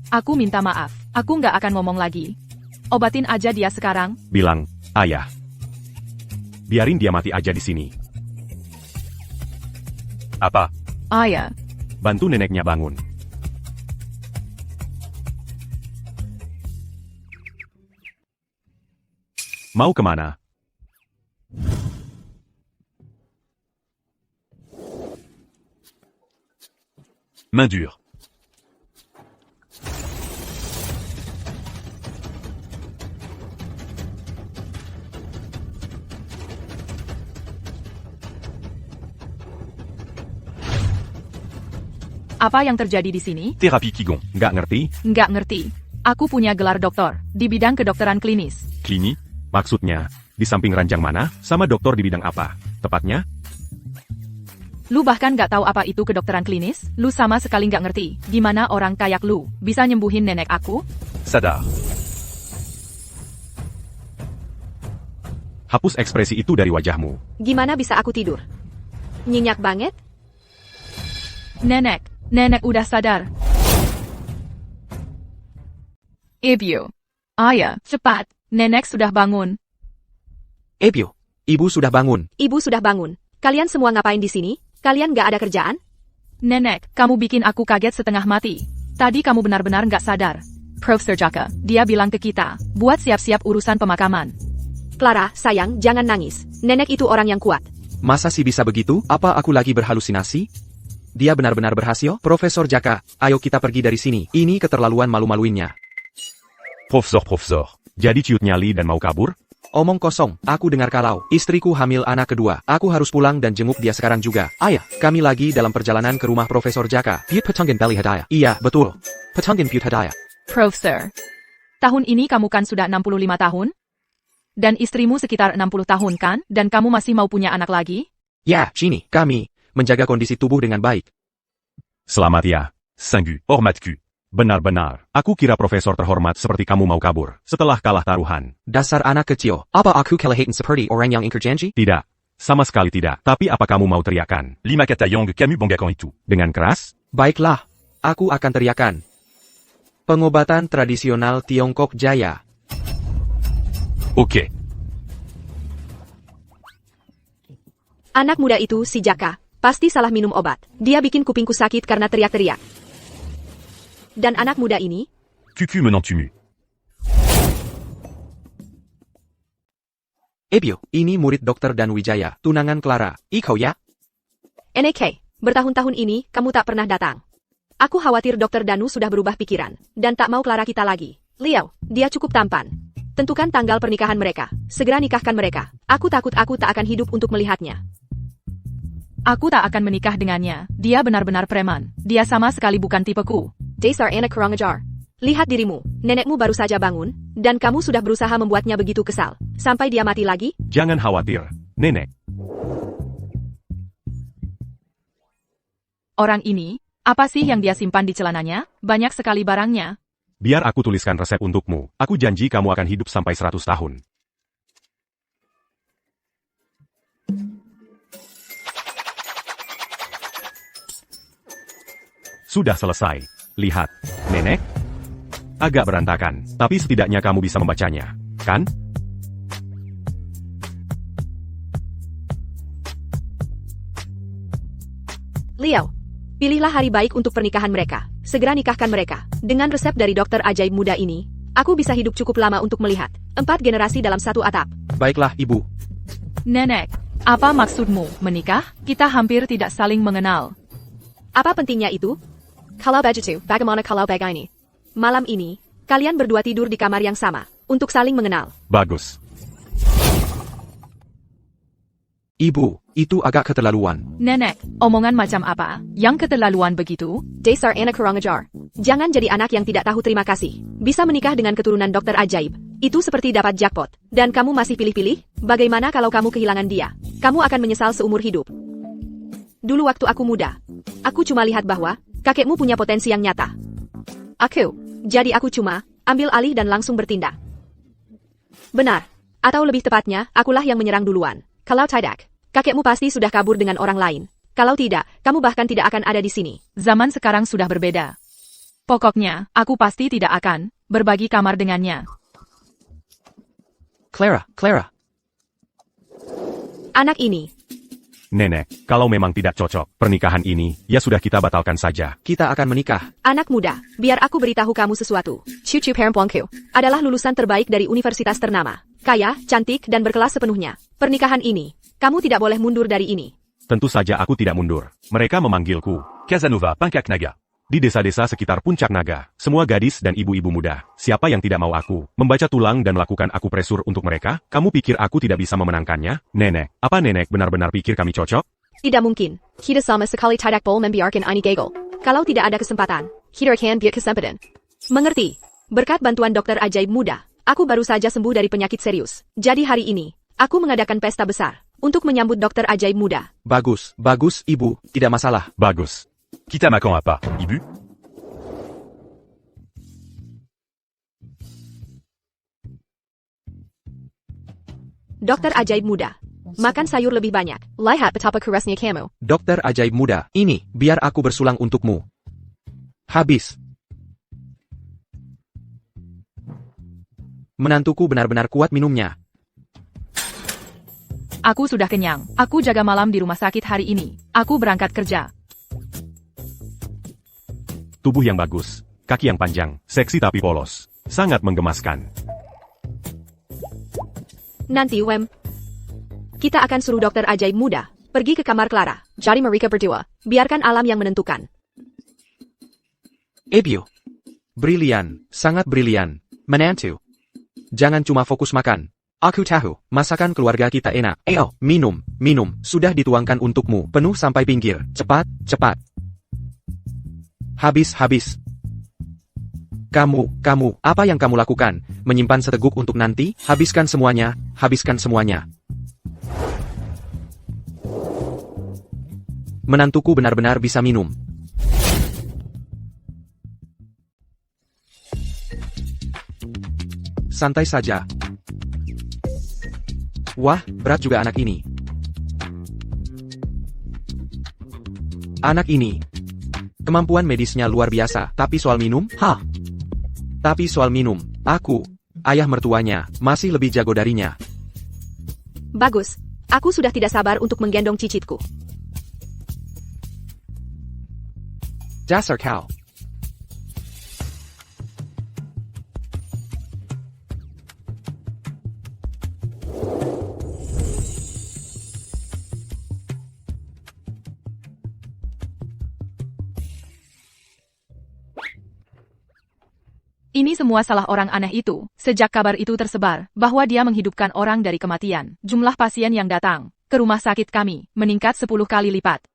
Aku minta maaf. Aku nggak akan ngomong lagi. Obatin aja dia sekarang. Bilang, ayah. Biarin dia mati aja di sini. Apa? Ayah. Bantu neneknya bangun. Mau kemana? Main dure. Apa yang terjadi di sini? Terapi Qigong. Nggak ngerti? Nggak ngerti. Aku punya gelar doktor di bidang kedokteran klinis. Klini? Maksudnya, di samping ranjang mana, sama dokter di bidang apa? Tepatnya? Lu bahkan nggak tahu apa itu kedokteran klinis? Lu sama sekali nggak ngerti gimana orang kayak lu bisa nyembuhin nenek aku? Sadar. Hapus ekspresi itu dari wajahmu. gimana bisa aku tidur? Nyenyak banget? Nenek udah sadar. Ibu. Ayah, cepat. Nenek sudah bangun. Ebyo, ibu sudah bangun. Ibu sudah bangun. Kalian semua ngapain di sini? Kalian gak ada kerjaan? Nenek, kamu bikin aku kaget setengah mati. Tadi kamu benar-benar nggak sadar. Profesor Jaka, dia bilang ke kita, buat siap-siap urusan pemakaman. Clara, sayang, jangan nangis. Nenek itu orang yang kuat. Masa sih bisa begitu? Apa aku lagi berhalusinasi? Dia benar-benar berhasil? Profesor Jaka, ayo kita pergi dari sini. Ini keterlaluan malu-maluinnya. Profesor. Jadi ciut nyali dan mau kabur? Omong kosong, aku dengar kalau istriku hamil anak kedua. Aku harus pulang dan jenguk dia sekarang juga. Ayah, kami lagi dalam perjalanan ke rumah Profesor Jaka. Piut Petanggan Bali Hadaya. Iya, betul. Petanggan Piut Hadaya. Profesor, tahun ini kamu kan sudah 65 tahun? Dan istrimu sekitar 60 tahun kan? Dan kamu masih mau punya anak lagi? Ya, sini, kami menjaga kondisi tubuh dengan baik. Selamat ya, Sanggu, hormatku. Benar-benar, aku kira profesor terhormat seperti kamu mau kabur setelah kalah taruhan. Dasar anak kecil, apa aku kelihatan seperti orang yang ingkar janji? Tidak, sama sekali tidak. Tapi apa kamu mau teriakan? Lima kata yang kamu banggakan itu. Dengan keras? Baiklah, aku akan teriakan. Pengobatan tradisional Tiongkok Jaya. Oke. Anak muda itu, si Jaka, pasti salah minum obat. Dia bikin kupingku sakit karena teriak-teriak. Dan anak muda ini? Cucu menant tumu. Ebyo, ini murid dokter Dan Wijaya, tunangan Clara. Iko ya? NK, bertahun-tahun ini, kamu tak pernah datang. Aku khawatir dokter Danu sudah berubah pikiran, dan tak mau Clara kita lagi. Liao, dia cukup tampan. Tentukan tanggal pernikahan mereka. Segera nikahkan mereka. Aku takut aku tak akan hidup untuk melihatnya. Aku tak akan menikah dengannya. Dia benar-benar preman. Dia sama sekali bukan tipeku. Dasar anak kurang ajar. Lihat dirimu. Nenekmu baru saja bangun, dan kamu sudah berusaha membuatnya begitu kesal. Sampai dia mati lagi? Jangan khawatir, Nenek. Orang ini, apa sih yang dia simpan di celananya? Banyak sekali barangnya. Biar aku tuliskan resep untukmu. Aku janji kamu akan hidup sampai 100 tahun. Sudah selesai. Lihat, Nenek. Agak berantakan, tapi setidaknya kamu bisa membacanya, kan? Liao, pilihlah hari baik untuk pernikahan mereka. Segera nikahkan mereka. Dengan resep dari dokter ajaib muda ini, aku bisa hidup cukup lama untuk melihat 4 generasi dalam satu atap. Baiklah, Ibu. Nenek, apa maksudmu? Menikah? Kita hampir tidak saling mengenal. Apa pentingnya itu? Kalau begitu, bagaimana kalau begini? Malam ini, kalian berdua tidur di kamar yang sama, untuk saling mengenal. Bagus. Ibu, itu agak keterlaluan. Nenek, omongan macam apa? Yang keterlaluan begitu? Dasar anak kurang ajar. Jangan jadi anak yang tidak tahu terima kasih. Bisa menikah dengan keturunan dokter ajaib. Itu seperti dapat jackpot. Dan kamu masih pilih-pilih? Bagaimana kalau kamu kehilangan dia? Kamu akan menyesal seumur hidup. Dulu waktu aku muda, aku cuma lihat bahwa kakekmu punya potensi yang nyata. Jadi aku cuma ambil alih dan langsung bertindak. Benar. Atau lebih tepatnya, akulah yang menyerang duluan. Kalau tidak, kakekmu pasti sudah kabur dengan orang lain. Kalau tidak, kamu bahkan tidak akan ada di sini. Zaman sekarang sudah berbeda. Pokoknya, aku pasti tidak akan berbagi kamar dengannya. Clara. Anak ini, Nenek, kalau memang tidak cocok, pernikahan ini, ya sudah kita batalkan saja. Kita akan menikah. anak muda, biar aku beritahu kamu sesuatu. Cucu perempuanku adalah lulusan terbaik dari universitas ternama. Kaya, cantik, dan berkelas sepenuhnya. Pernikahan ini, kamu tidak boleh mundur dari ini. Tentu saja aku tidak mundur. Mereka memanggilku Casanova Pancak Naga. Di desa-desa sekitar Puncak Naga, semua gadis dan ibu-ibu muda, siapa yang tidak mau aku membaca tulang dan melakukan akupresur untuk mereka? Kamu pikir aku tidak bisa memenangkannya? Nenek, apa nenek benar-benar pikir kami cocok? Tidak mungkin. Kita sama sekali tidak boleh membiarkan ini gagal. Kalau tidak ada kesempatan, kita akan biar kesempatan. Mengerti? Berkat bantuan dokter ajaib muda, aku baru saja sembuh dari penyakit serius. Jadi hari ini, aku mengadakan pesta besar untuk menyambut dokter ajaib muda. Bagus, Ibu. Tidak masalah. Bagus. Kita makan apa, Ibu? Dokter ajaib muda. Makan sayur lebih banyak. Lihat betapa kerasnya kamu. Dokter ajaib muda, ini, biar aku bersulang untukmu. Habis. Menantuku benar-benar kuat minumnya. Aku sudah kenyang. Aku jaga malam di rumah sakit hari ini. Aku berangkat kerja. Tubuh yang bagus, kaki yang panjang, seksi tapi polos. Sangat menggemaskan. Nanti, kita akan suruh dokter ajaib muda pergi ke kamar Clara. Jadi mereka berdua, biarkan alam yang menentukan. Ebio. Brilian, sangat brilian. Menantu. Jangan cuma fokus makan. Aku tahu, masakan keluarga kita enak. Minum. Sudah dituangkan untukmu, penuh sampai pinggir. Cepat. Habis. Kamu, apa yang kamu lakukan? Menyimpan seteguk untuk nanti? Habiskan semuanya. Menantuku benar-benar bisa minum. Santai saja. Wah, berat juga anak ini. Kemampuan medisnya luar biasa, tapi soal minum, aku, ayah mertuanya, masih lebih jago darinya. Bagus. Aku sudah tidak sabar untuk menggendong cicitku. Dasar kau. Ini semua salah orang aneh itu. Sejak kabar itu tersebar, bahwa dia menghidupkan orang dari kematian, jumlah pasien yang datang ke rumah sakit kami meningkat 10 kali lipat.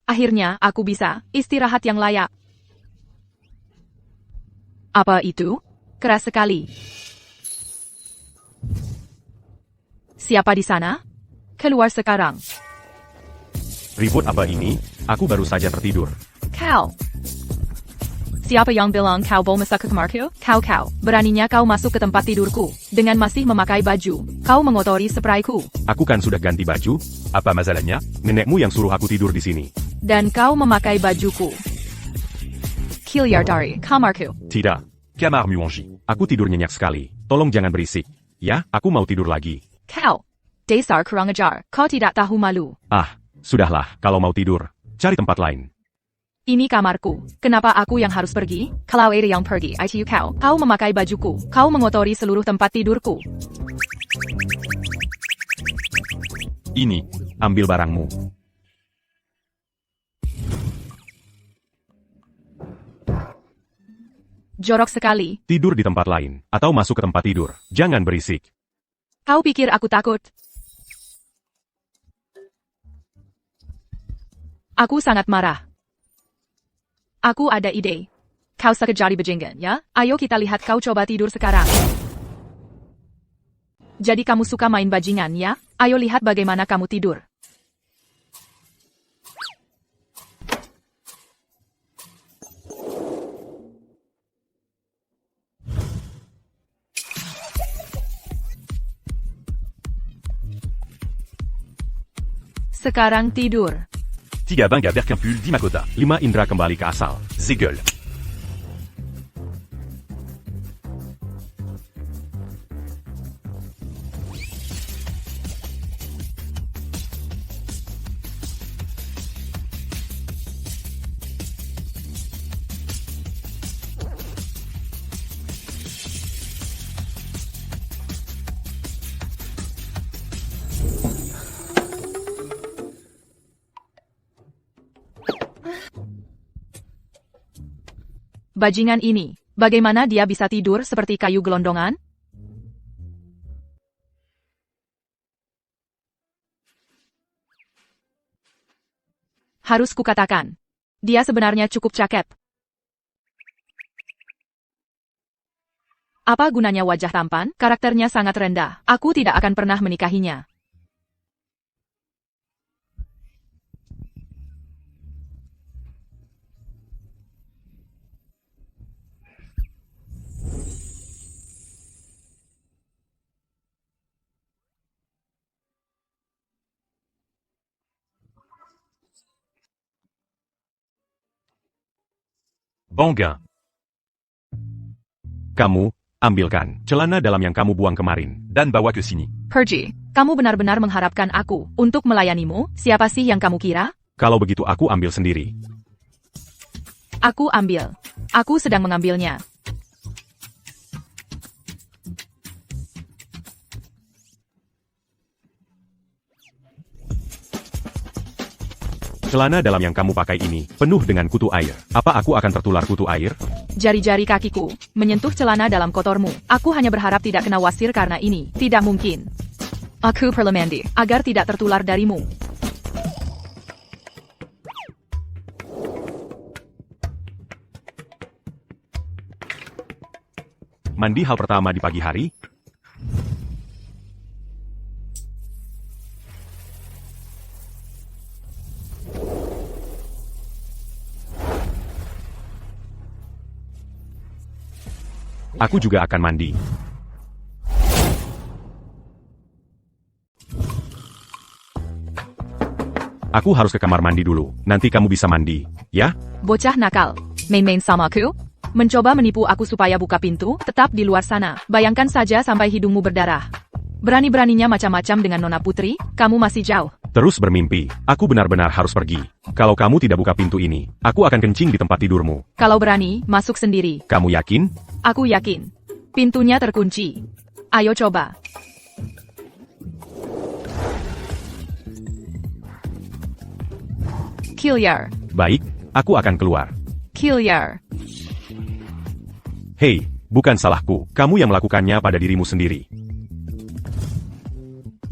Akhirnya, aku bisa istirahat yang layak. Apa itu? Keras sekali. Siapa di sana? Keluar sekarang. Ribut apa ini? Aku baru saja tertidur. Kau. Siapa yang bilang kau boleh masuk ke kamarku? Kau. Beraninya kau masuk ke tempat tidurku, dengan masih memakai baju. Kau mengotori sprayku. Aku kan sudah ganti baju. Apa masalahnya? Nenekmu yang suruh aku tidur di sini. Dan kau memakai bajuku. Keluar dari kamarku. Tidak. Kamar Muanji. Aku tidur nyenyak sekali. Tolong jangan berisik. Ya, aku mau tidur lagi. Kau. Dasar kurang ajar. Kau tidak tahu malu. Ah, sudahlah. Kalau mau tidur, cari tempat lain. Ini kamarku. Kenapa aku yang harus pergi? Kalau ada yang pergi, itu kau. Kau memakai bajuku. Kau mengotori seluruh tempat tidurku. Ini, ambil barangmu. Jorok sekali. Tidur di tempat lain, atau masuk ke tempat tidur. Jangan berisik. Kau pikir aku takut? Aku sangat marah. Aku ada ide. Kau sekejari bajingan, ya? Ayo kita lihat kau coba tidur sekarang. Jadi kamu suka main bajingan, ya? Ayo lihat bagaimana kamu tidur. Sekarang tidur. 3 bangga berkumpul di mahkota. 5 indera kembali ke asal. Zigel. Bajingan ini, bagaimana dia bisa tidur seperti kayu gelondongan? Harus kukatakan, dia sebenarnya cukup cakep. Apa gunanya wajah tampan? Karakternya sangat rendah. Aku tidak akan pernah menikahinya. Bongga. Kamu, ambilkan celana dalam yang kamu buang kemarin, dan bawa ke sini. Pergi, kamu benar-benar mengharapkan aku untuk melayanimu? Siapa sih yang kamu kira? Kalau begitu aku ambil sendiri. Aku ambil. Aku sedang mengambilnya. Celana dalam yang kamu pakai ini penuh dengan kutu air. Apa aku akan tertular kutu air? Jari-jari kakiku menyentuh celana dalam kotormu. Aku hanya berharap tidak kena wasir karena ini tidak mungkin. Aku perlu mandi agar tidak tertular darimu. Mandi hal pertama di pagi hari? Aku juga akan mandi. Aku harus ke kamar mandi dulu. Nanti kamu bisa mandi, ya? Bocah nakal, main-main sama aku? Mencoba menipu aku supaya buka pintu, tetap di luar sana. Bayangkan saja sampai hidungmu berdarah. Berani-beraninya macam-macam dengan Nona Putri, kamu masih jauh. Terus bermimpi, aku benar-benar harus pergi. Kalau kamu tidak buka pintu ini, aku akan kencing di tempat tidurmu. Kalau berani, masuk sendiri. Kamu yakin? Aku yakin. Pintunya terkunci. Ayo coba. Keluar. Baik, aku akan keluar. Peculiar. Hei, bukan salahku. Kamu yang melakukannya pada dirimu sendiri.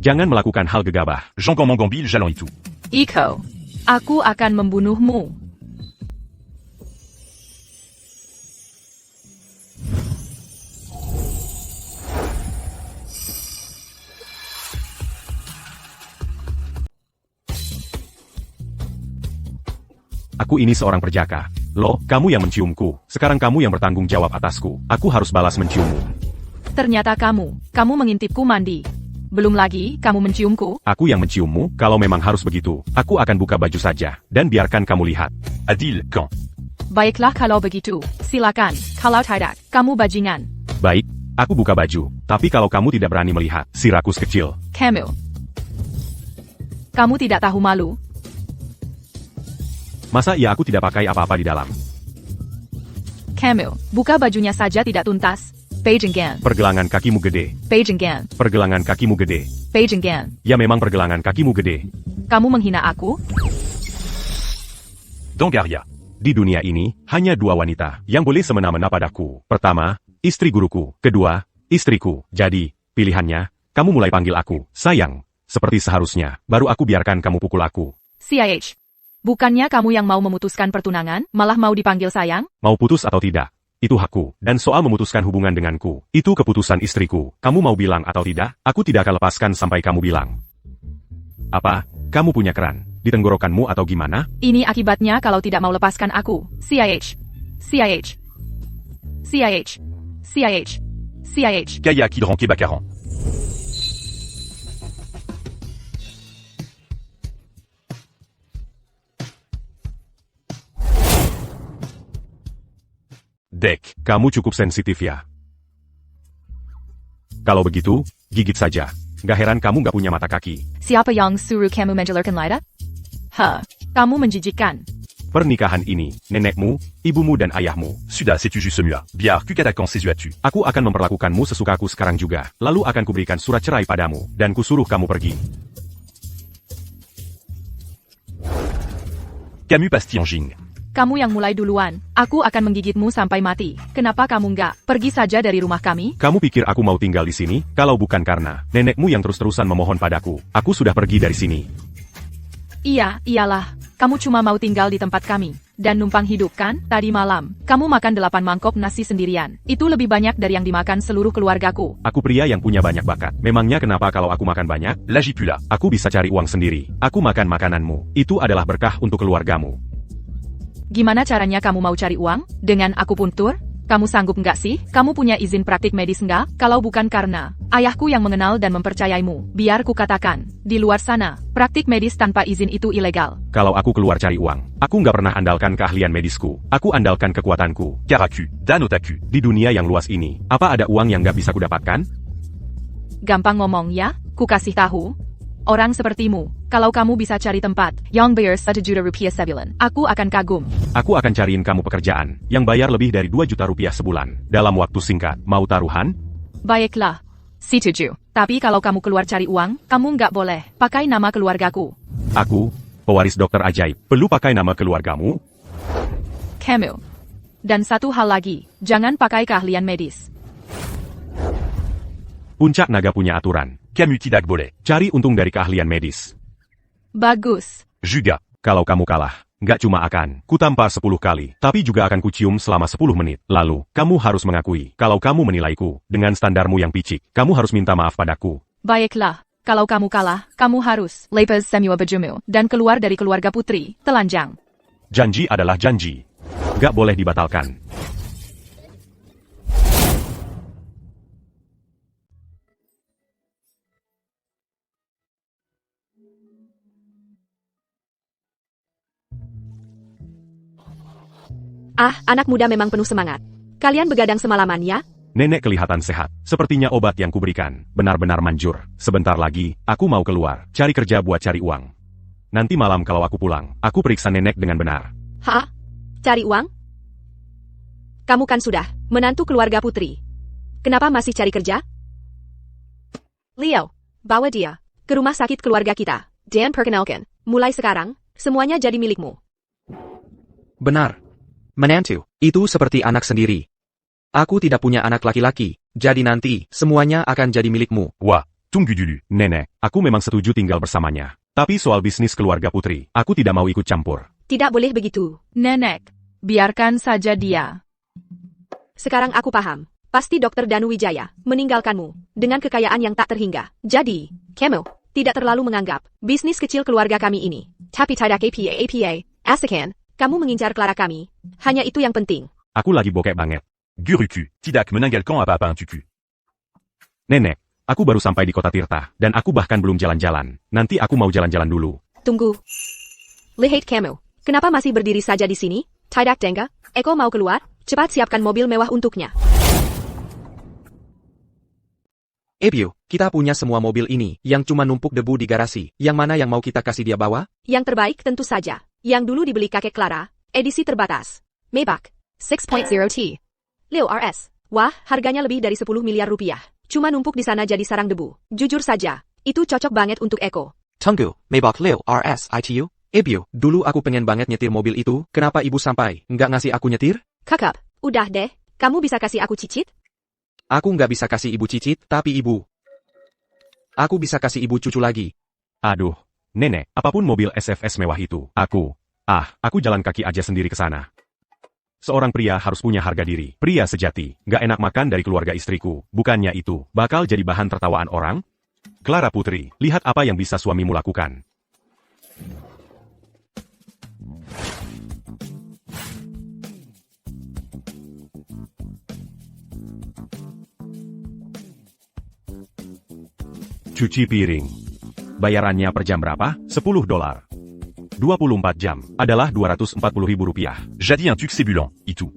Jangan melakukan hal gegabah. Jean Gambil, Jalan itu. Iko. Aku akan membunuhmu. Aku ini seorang perjaka. Loh, kamu yang menciumku. Sekarang kamu yang bertanggung jawab atasku. Aku harus balas menciummu. Ternyata kamu mengintipku mandi. Belum lagi, kamu menciumku. Aku yang menciummu. Kalau memang harus begitu, aku akan buka baju saja. Dan biarkan kamu lihat. Adil, quand? Baiklah kalau begitu. Silakan. Kalau tidak, kamu bajingan. Baik, aku buka baju. Tapi kalau kamu tidak berani melihat, si rakus kecil. Camille. Kamu tidak tahu malu? Masa iya aku tidak pakai apa-apa di dalam? Camille, buka bajunya saja tidak tuntas. Beijinggan. Pergelangan kakimu gede. Beijinggan. Pergelangan kakimu gede. Beijinggan. Ya memang pergelangan kakimu gede. Kamu menghina aku? Dangaria. Di dunia ini, hanya dua wanita yang boleh semena-mena padaku. Pertama, istri guruku. Kedua, istriku. Jadi, pilihannya, kamu mulai panggil aku sayang. Seperti seharusnya, baru aku biarkan kamu pukul aku. CIH. Bukannya kamu yang mau memutuskan pertunangan, malah mau dipanggil sayang? Mau putus atau tidak, itu hakku. Dan soal memutuskan hubungan denganku, itu keputusan istriku. Kamu mau bilang atau tidak, aku tidak akan lepaskan sampai kamu bilang. Apa? Kamu punya keran di tenggorokanmu atau gimana? Ini akibatnya kalau tidak mau lepaskan aku. CIH. CIH. CIH. CIH. CIH. Kaya Kidran Kebakaran. Dek, kamu cukup sensitif ya. Kalau begitu, gigit saja. Gak heran kamu gak punya mata kaki. Siapa yang suruh kamu menjelarkan Lida? Kamu menjijikkan. Pernikahan ini, nenekmu, ibumu dan ayahmu. Sudah, c'est-tu juste mieux. Biar que katakan sesuatu. Aku akan memperlakukanmu sesukaku sekarang juga. Lalu akan kuberikan surat cerai padamu. Dan kusuruh kamu pergi. Camus Pastianging. Kamu yang mulai duluan. Aku akan menggigitmu sampai mati. Kenapa kamu nggak pergi saja dari rumah kami? Kamu pikir aku mau tinggal di sini? Kalau bukan karena nenekmu yang terus-terusan memohon padaku, aku sudah pergi dari sini. Iya, iyalah. Kamu cuma mau tinggal di tempat kami. Dan numpang hidup kan? Tadi malam, kamu makan 8 mangkok nasi sendirian. Itu lebih banyak dari yang dimakan seluruh keluargaku. Aku pria yang punya banyak bakat. Memangnya kenapa kalau aku makan banyak? Lagi pula. Aku bisa cari uang sendiri. Aku makan makananmu. Itu adalah berkah untuk keluargamu. Gimana caranya kamu mau cari uang? Dengan aku puntur? Kamu sanggup nggak sih? Kamu punya izin praktik medis nggak? Kalau bukan karena ayahku yang mengenal dan mempercayaimu, biar ku katakan, di luar sana, praktik medis tanpa izin itu ilegal. Kalau aku keluar cari uang, aku nggak pernah andalkan keahlian medisku. Aku andalkan kekuatanku. Karaku, dan otaku. Di dunia yang luas ini, apa ada uang yang nggak bisa kudapatkan? Gampang ngomong ya, ku kasih tahu. Orang sepertimu, kalau kamu bisa cari tempat yang bayar 1 juta rupiah sebulan, aku akan kagum. Aku akan cariin kamu pekerjaan yang bayar lebih dari 2 juta rupiah sebulan. Dalam waktu singkat, mau taruhan? Baiklah, setuju. Tapi kalau kamu keluar cari uang, kamu nggak boleh pakai nama keluargaku. Aku, pewaris dokter ajaib, perlu pakai nama keluargamu? Camille. Dan satu hal lagi, jangan pakai keahlian medis. Puncak naga punya aturan. Camus tidak boleh. Cari untung dari keahlian medis. Bagus. Juga. Kalau kamu kalah, nggak cuma akan kutampar 10 kali, tapi juga akan kucium selama 10 menit. Lalu, kamu harus mengakui, kalau kamu menilaiku, dengan standarmu yang picik, kamu harus minta maaf padaku. Baiklah, kalau kamu kalah, kamu harus lepas semua bajumu dan keluar dari keluarga putri, telanjang. Janji adalah janji. Nggak boleh dibatalkan. Ah, anak muda memang penuh semangat. Kalian begadang semalaman ya? Nenek kelihatan sehat. Sepertinya obat yang kuberikan benar-benar manjur. Sebentar lagi, aku mau keluar, cari kerja buat cari uang. Nanti malam kalau aku pulang, aku periksa nenek dengan benar. Hah? Cari uang? Kamu kan sudah menantu keluarga putri. Kenapa masih cari kerja? Leo, bawa dia ke rumah sakit keluarga kita. Dan perkenalkan, mulai sekarang, semuanya jadi milikmu. Benar. Menantu, itu seperti anak sendiri. Aku tidak punya anak laki-laki, jadi nanti, semuanya akan jadi milikmu. Wah, tunggu dulu. Nenek, aku memang setuju tinggal bersamanya. Tapi soal bisnis keluarga putri, aku tidak mau ikut campur. Tidak boleh begitu. Nenek, biarkan saja dia. Sekarang aku paham. Pasti Dr. Danu Wijaya meninggalkanmu dengan kekayaan yang tak terhingga. Jadi, kamu tidak terlalu menganggap bisnis kecil keluarga kami ini. Tapi tidak apa, asakan kamu mengincar Clara kami. Hanya itu yang penting. Aku lagi bokek banget. Guruku, tidak meninggalkan apa-apa tuku. Nenek, aku baru sampai di kota Tirta, dan aku bahkan belum jalan-jalan. Nanti aku mau jalan-jalan dulu. Tunggu. Lihat kamu. Kenapa masih berdiri saja di sini? Tidak dengar? Eko mau keluar? Cepat siapkan mobil mewah untuknya. Ebio, kita punya semua mobil ini, yang cuma numpuk debu di garasi. Yang mana yang mau kita kasih dia bawa? Yang terbaik tentu saja. Yang dulu dibeli kakek Clara, edisi terbatas. Maybach 6.0T. Leo RS. Wah, harganya lebih dari 10 miliar rupiah. Cuma numpuk di sana jadi sarang debu. Jujur saja, itu cocok banget untuk Eko. Tunggu, Maybach Leo RS ITU? Ebio, dulu aku pengen banget nyetir mobil itu, kenapa ibu sampai nggak ngasih aku nyetir? Kakak, udah deh, kamu bisa kasih aku cicit? Aku nggak bisa kasih ibu cicit, tapi ibu. Aku bisa kasih ibu cucu lagi. Aduh, nenek, apapun mobil SFS mewah itu, aku jalan kaki aja sendiri ke sana. Seorang pria harus punya harga diri. Pria sejati, nggak enak makan dari keluarga istriku. Bukannya itu, bakal jadi bahan tertawaan orang? Clara Putri, lihat apa yang bisa suamimu lakukan. Cuci piring. Bayarannya per jam berapa? $10. 24 jam adalah Rp240.000. Jadi un succès bulant, itu.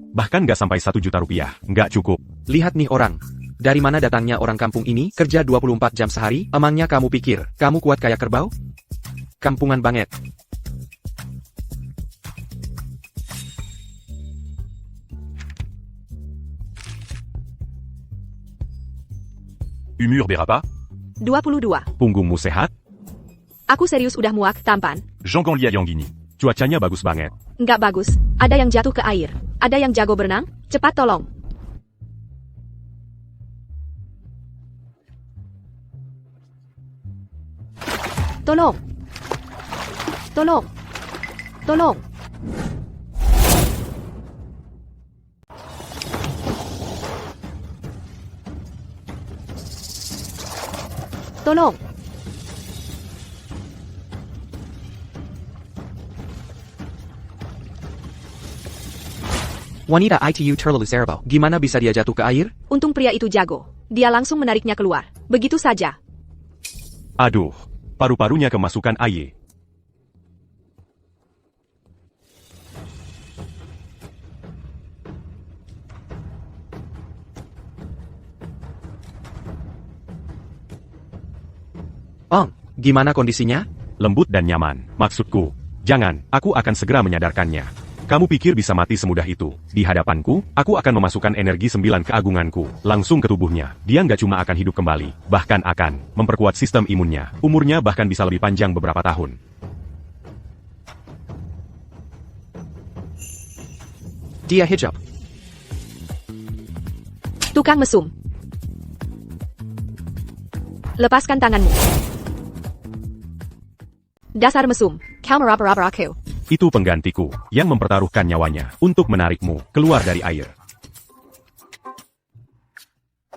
Bahkan nggak sampai 1 juta rupiah. Nggak cukup. Lihat nih orang. Dari mana datangnya orang kampung ini, kerja 24 jam sehari? Emangnya kamu pikir, kamu kuat kayak kerbau? Kampungan banget. Humeur berapa? 22. Punggungmu sehat? Aku serius udah muak, tampan. Jangan lihat yang gini. Cuacanya bagus banget. Nggak bagus. Ada yang jatuh ke air. Ada yang jago berenang. Cepat tolong. Tolong. Tolong. Tolong. Tolong. Wanita ITU terlalu serba. Gimana bisa dia jatuh ke air? Untung pria itu jago. Dia langsung menariknya keluar. Begitu saja. Aduh, paru-parunya kemasukan air. Gimana kondisinya? Lembut dan nyaman. Maksudku, jangan, aku akan segera menyadarkannya. Kamu pikir bisa mati semudah itu? Di hadapanku, aku akan memasukkan energi 9 keagunganku, langsung ke tubuhnya. Dia nggak cuma akan hidup kembali, bahkan akan memperkuat sistem imunnya. Umurnya bahkan bisa lebih panjang beberapa tahun. Dia hijab. Tukang mesum. Lepaskan tanganmu. Dasar mesum. Kau meraba-raba aku. Itu penggantiku, yang mempertaruhkan nyawanya, untuk menarikmu keluar dari air.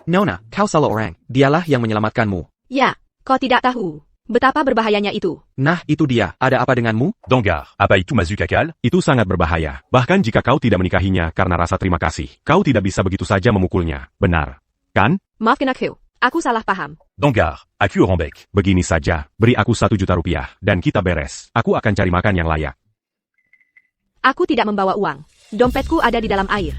Nona, kau salah orang. Dialah yang menyelamatkanmu. Ya, kau tidak tahu betapa berbahayanya itu. Nah, itu dia. Ada apa denganmu? Dangar, apa itu mazukakal? Itu sangat berbahaya. Bahkan jika kau tidak menikahinya karena rasa terima kasih, kau tidak bisa begitu saja memukulnya. Benar, kan? Maafkan aku. Aku salah paham. Dangar, aku orang baik. Begini saja, beri aku 1 juta rupiah, dan kita beres. Aku akan cari makan yang layak. Aku tidak membawa uang. Dompetku ada di dalam air.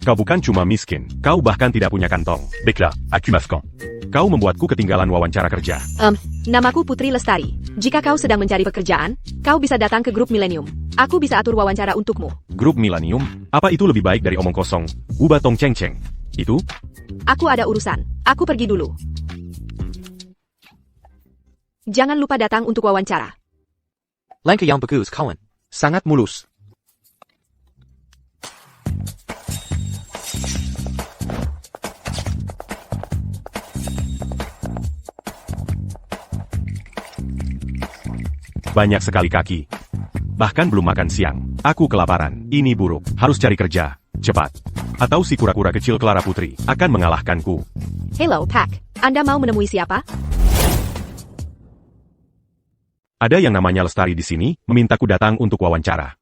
Kau bukan cuma miskin, kau bahkan tidak punya kantong. Baiklah, aku maafkan. Kau membuatku ketinggalan wawancara kerja. Namaku Putri Lestari. Jika kau sedang mencari pekerjaan, kau bisa datang ke grup Millennium. Aku bisa atur wawancara untukmu. Grup Millennium? Apa itu lebih baik dari omong kosong? Ubah tong ceng-ceng. Itu? Aku ada urusan. Aku pergi dulu. Jangan lupa datang untuk wawancara. Langkah yang bagus, kawan. Sangat mulus. banyak sekali kaki. Bahkan belum makan siang. Aku kelaparan. Ini buruk. Harus cari kerja. Cepat. Atau si kura-kura kecil Clara Putri akan mengalahkanku. Hello, Pack. Anda mau menemui siapa? Ada yang namanya Lestari di sini, memintaku datang untuk wawancara.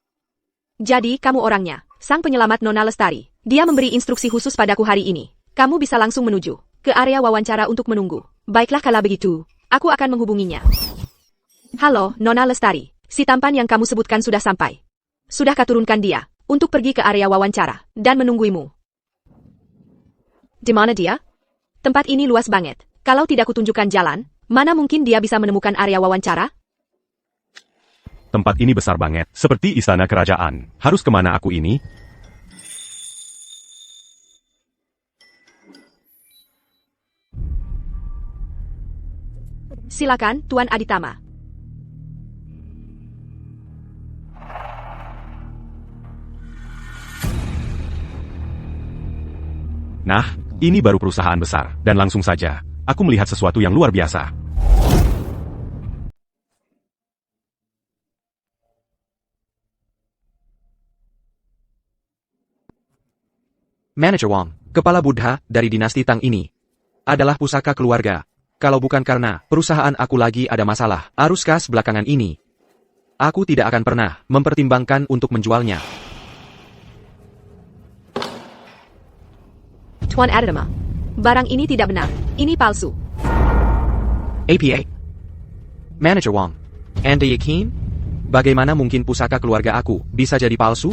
Jadi, kamu orangnya. Sang penyelamat Nona Lestari. Dia memberi instruksi khusus padaku hari ini. Kamu bisa langsung menuju ke area wawancara untuk menunggu. Baiklah kalau begitu, aku akan menghubunginya. Halo, Nona Lestari. Si tampan yang kamu sebutkan sudah sampai. Sudah turunkan dia untuk pergi ke area wawancara dan menungguimu. Di mana dia? Tempat ini luas banget. Kalau tidak kutunjukkan jalan, mana mungkin dia bisa menemukan area wawancara? Tempat ini besar banget, seperti istana kerajaan. Harus kemana aku ini? Silakan, Tuan Aditama. Nah, ini baru perusahaan besar, dan langsung saja, aku melihat sesuatu yang luar biasa. Manager Wang, kepala Buddha dari dinasti Tang ini, adalah pusaka keluarga. Kalau bukan karena perusahaan aku lagi ada masalah arus kas belakangan ini, aku tidak akan pernah mempertimbangkan untuk menjualnya. Tuan Aditama, barang ini tidak benar. Ini palsu. APA. Manager Wang, Anda yakin? Bagaimana mungkin pusaka keluarga aku bisa jadi palsu?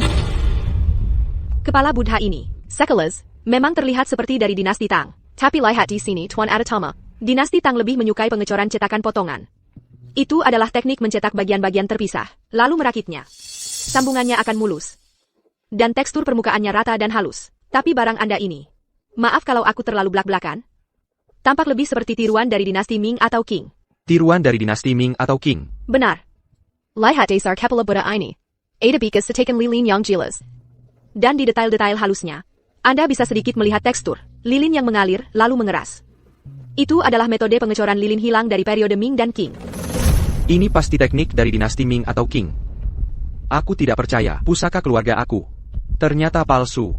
Kepala Buddha ini, Sekeles, memang terlihat seperti dari dinasti Tang. Tapi lihat di sini, Tuan Aditama. Dinasti Tang lebih menyukai pengecoran cetakan potongan. Itu adalah teknik mencetak bagian-bagian terpisah, lalu merakitnya. Sambungannya akan mulus. Dan tekstur permukaannya rata dan halus. Tapi barang Anda ini, maaf kalau aku terlalu belak-belakan, tampak lebih seperti tiruan dari dinasti Ming atau Qing. Tiruan dari dinasti Ming atau Qing. Benar. Lihat dasar kepala Buddha ini. Ada bikas setaken lilin yang jelas. Dan di detail-detail halusnya, Anda bisa sedikit melihat tekstur lilin yang mengalir lalu mengeras. Itu adalah metode pengecoran lilin hilang dari periode Ming dan Qing. Ini pasti teknik dari dinasti Ming atau Qing. Aku tidak percaya pusaka keluarga aku ternyata palsu.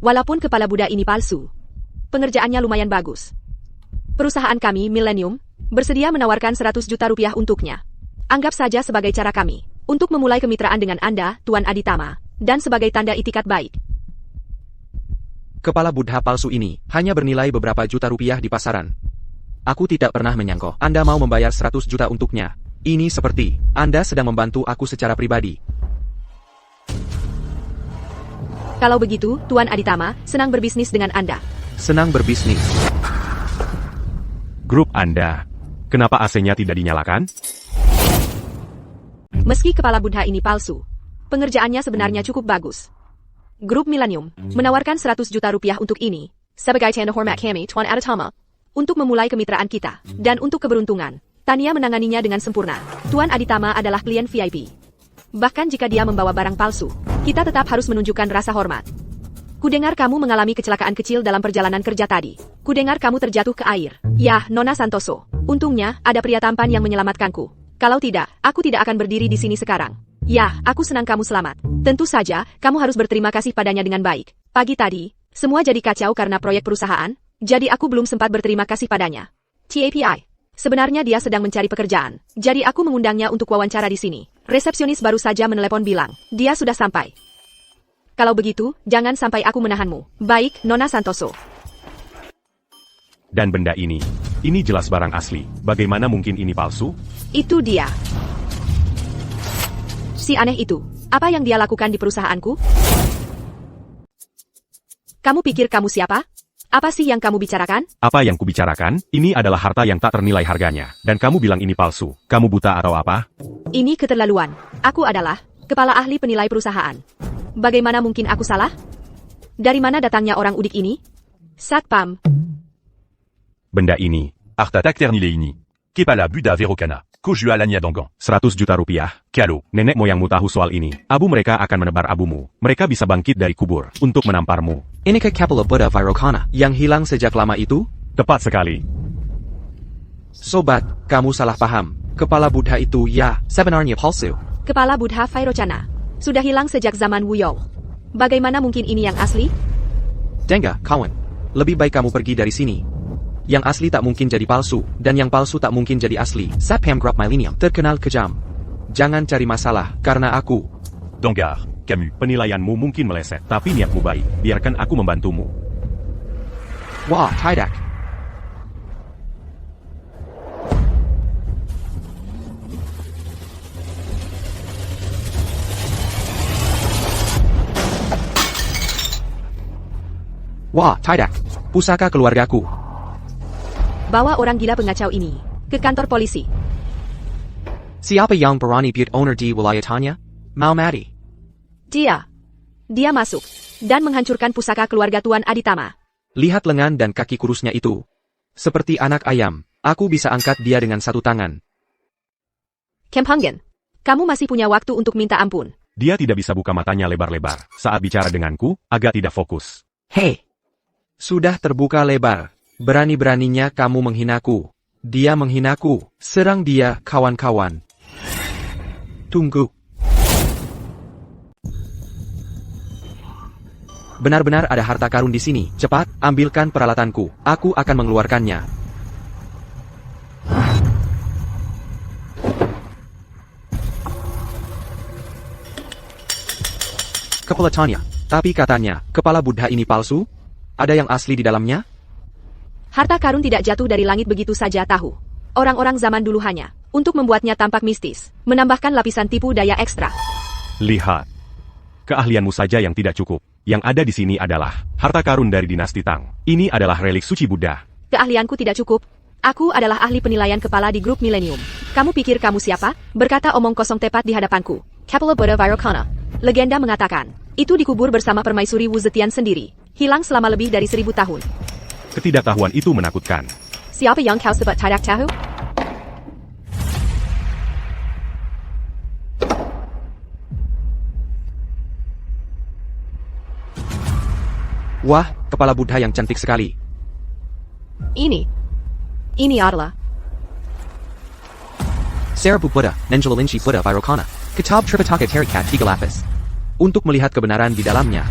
Walaupun kepala Buddha ini palsu, pengerjaannya lumayan bagus. Perusahaan kami, Millennium, bersedia menawarkan 100 juta rupiah untuknya. Anggap saja sebagai cara kami untuk memulai kemitraan dengan Anda, Tuan Aditama, dan sebagai tanda itikat baik. Kepala Buddha palsu ini hanya bernilai beberapa juta rupiah di pasaran. Aku tidak pernah menyangka Anda mau membayar 100 juta untuknya. Ini seperti Anda sedang membantu aku secara pribadi. Kalau begitu, Tuan Aditama, senang berbisnis dengan Anda. Senang berbisnis. Grup Anda, kenapa AC-nya tidak dinyalakan? Meski kepala Buddha ini palsu, pengerjaannya sebenarnya cukup bagus. Grup Millennium menawarkan 100 juta rupiah untuk ini, sebagai tanda hormat kami, Tuan Aditama, untuk memulai kemitraan kita, dan untuk keberuntungan, Tania menanganinya dengan sempurna. Tuan Aditama adalah klien VIP. Bahkan jika dia membawa barang palsu, kita tetap harus menunjukkan rasa hormat. Kudengar kamu mengalami kecelakaan kecil dalam perjalanan kerja tadi. Kudengar kamu terjatuh ke air. Yah, Nona Santoso. Untungnya, ada pria tampan yang menyelamatkanku. Kalau tidak, aku tidak akan berdiri di sini sekarang. Yah, aku senang kamu selamat. Tentu saja, kamu harus berterima kasih padanya dengan baik. Pagi tadi, semua jadi kacau karena proyek perusahaan, jadi aku belum sempat berterima kasih padanya. TAPI. Sebenarnya dia sedang mencari pekerjaan, jadi aku mengundangnya untuk wawancara di sini. Resepsionis baru saja menelepon bilang, dia sudah sampai. Kalau begitu, jangan sampai aku menahanmu. Baik, Nona Santoso. Dan benda ini jelas barang asli. Bagaimana mungkin ini palsu? Itu dia. Si aneh itu, apa yang dia lakukan di perusahaanku? Kamu pikir kamu siapa? Apa sih yang kamu bicarakan? Apa yang kubicarakan? Ini adalah harta yang tak ternilai harganya. Dan kamu bilang ini palsu. Kamu buta atau apa? Ini keterlaluan. Aku adalah kepala ahli penilai perusahaan. Bagaimana mungkin aku salah? Dari mana datangnya orang udik ini? Satpam. Benda ini, Arta Takternileini. Kepala Buddha Verokana. Kojua Lanya Dangan. 100 juta rupiah. Kalo. Nenek moyangmu tahu soal ini. Abu mereka akan menebar abumu. Mereka bisa bangkit dari kubur untuk menamparmu. Ini ke kepala Buddha Vairocana yang hilang sejak lama itu? Tepat sekali. Sobat, kamu salah paham. Kepala Buddha itu ya, sebenarnya palsu. Kepala Buddha Vairocana sudah hilang sejak zaman Wuyong. Bagaimana mungkin ini yang asli? Dengga, kawan. Lebih baik kamu pergi dari sini. Yang asli tak mungkin jadi palsu, dan yang palsu tak mungkin jadi asli. Sapam Grub Millennium terkenal kejam. Jangan cari masalah, karena aku. Donggar, Camus. Penilaianmu mungkin meleset, tapi niatmu baik. Biarkan aku membantumu. Wah, tidak. Wah, tidak. Pusaka keluargaku. Bawa orang gila pengacau ini ke kantor polisi. Siapa yang berani beat owner di wilayahnya? Mau mati. Dia masuk dan menghancurkan pusaka keluarga Tuan Aditama. Lihat lengan dan kaki kurusnya itu. Seperti anak ayam, aku bisa angkat dia dengan satu tangan. Kemphangen, kamu masih punya waktu untuk minta ampun. Dia tidak bisa buka matanya lebar-lebar. Saat bicara denganku, agak tidak fokus. Hei! Sudah terbuka lebar. Berani-beraninya kamu menghinaku. Dia menghinaku. Serang dia, kawan-kawan. Tunggu. Benar-benar ada harta karun di sini. Cepat, ambilkan peralatanku. Aku akan mengeluarkannya. Kepala Tanya. Tapi katanya, kepala Buddha ini palsu? Ada yang asli di dalamnya? Harta karun tidak jatuh dari langit begitu saja tahu. Orang-orang zaman dulu hanya untuk membuatnya tampak mistis, menambahkan lapisan tipu daya ekstra. Lihat. Keahlianmu saja yang tidak cukup. Yang ada di sini adalah harta karun dari dinasti Tang. Ini adalah relik suci Buddha. Keahlianku tidak cukup. Aku adalah ahli penilaian kepala di grup Millennium. Kamu pikir kamu siapa? Berkata omong kosong tepat di hadapanku. Kepala Buddha Vairocana. Legenda mengatakan, itu dikubur bersama permaisuri Wu Zetian sendiri. Hilang selama lebih dari 1000 tahun. Ketidaktahuan itu menakutkan. Siapa yang kau sebut tidak tahu? Wah, kepala Buddha yang cantik sekali. Ini adalah Serabu Buddha, Nenjala Linchi Buddha Vairocana. Kitab Tripitaka Tarikat 3 lapis. Untuk melihat kebenaran di dalamnya.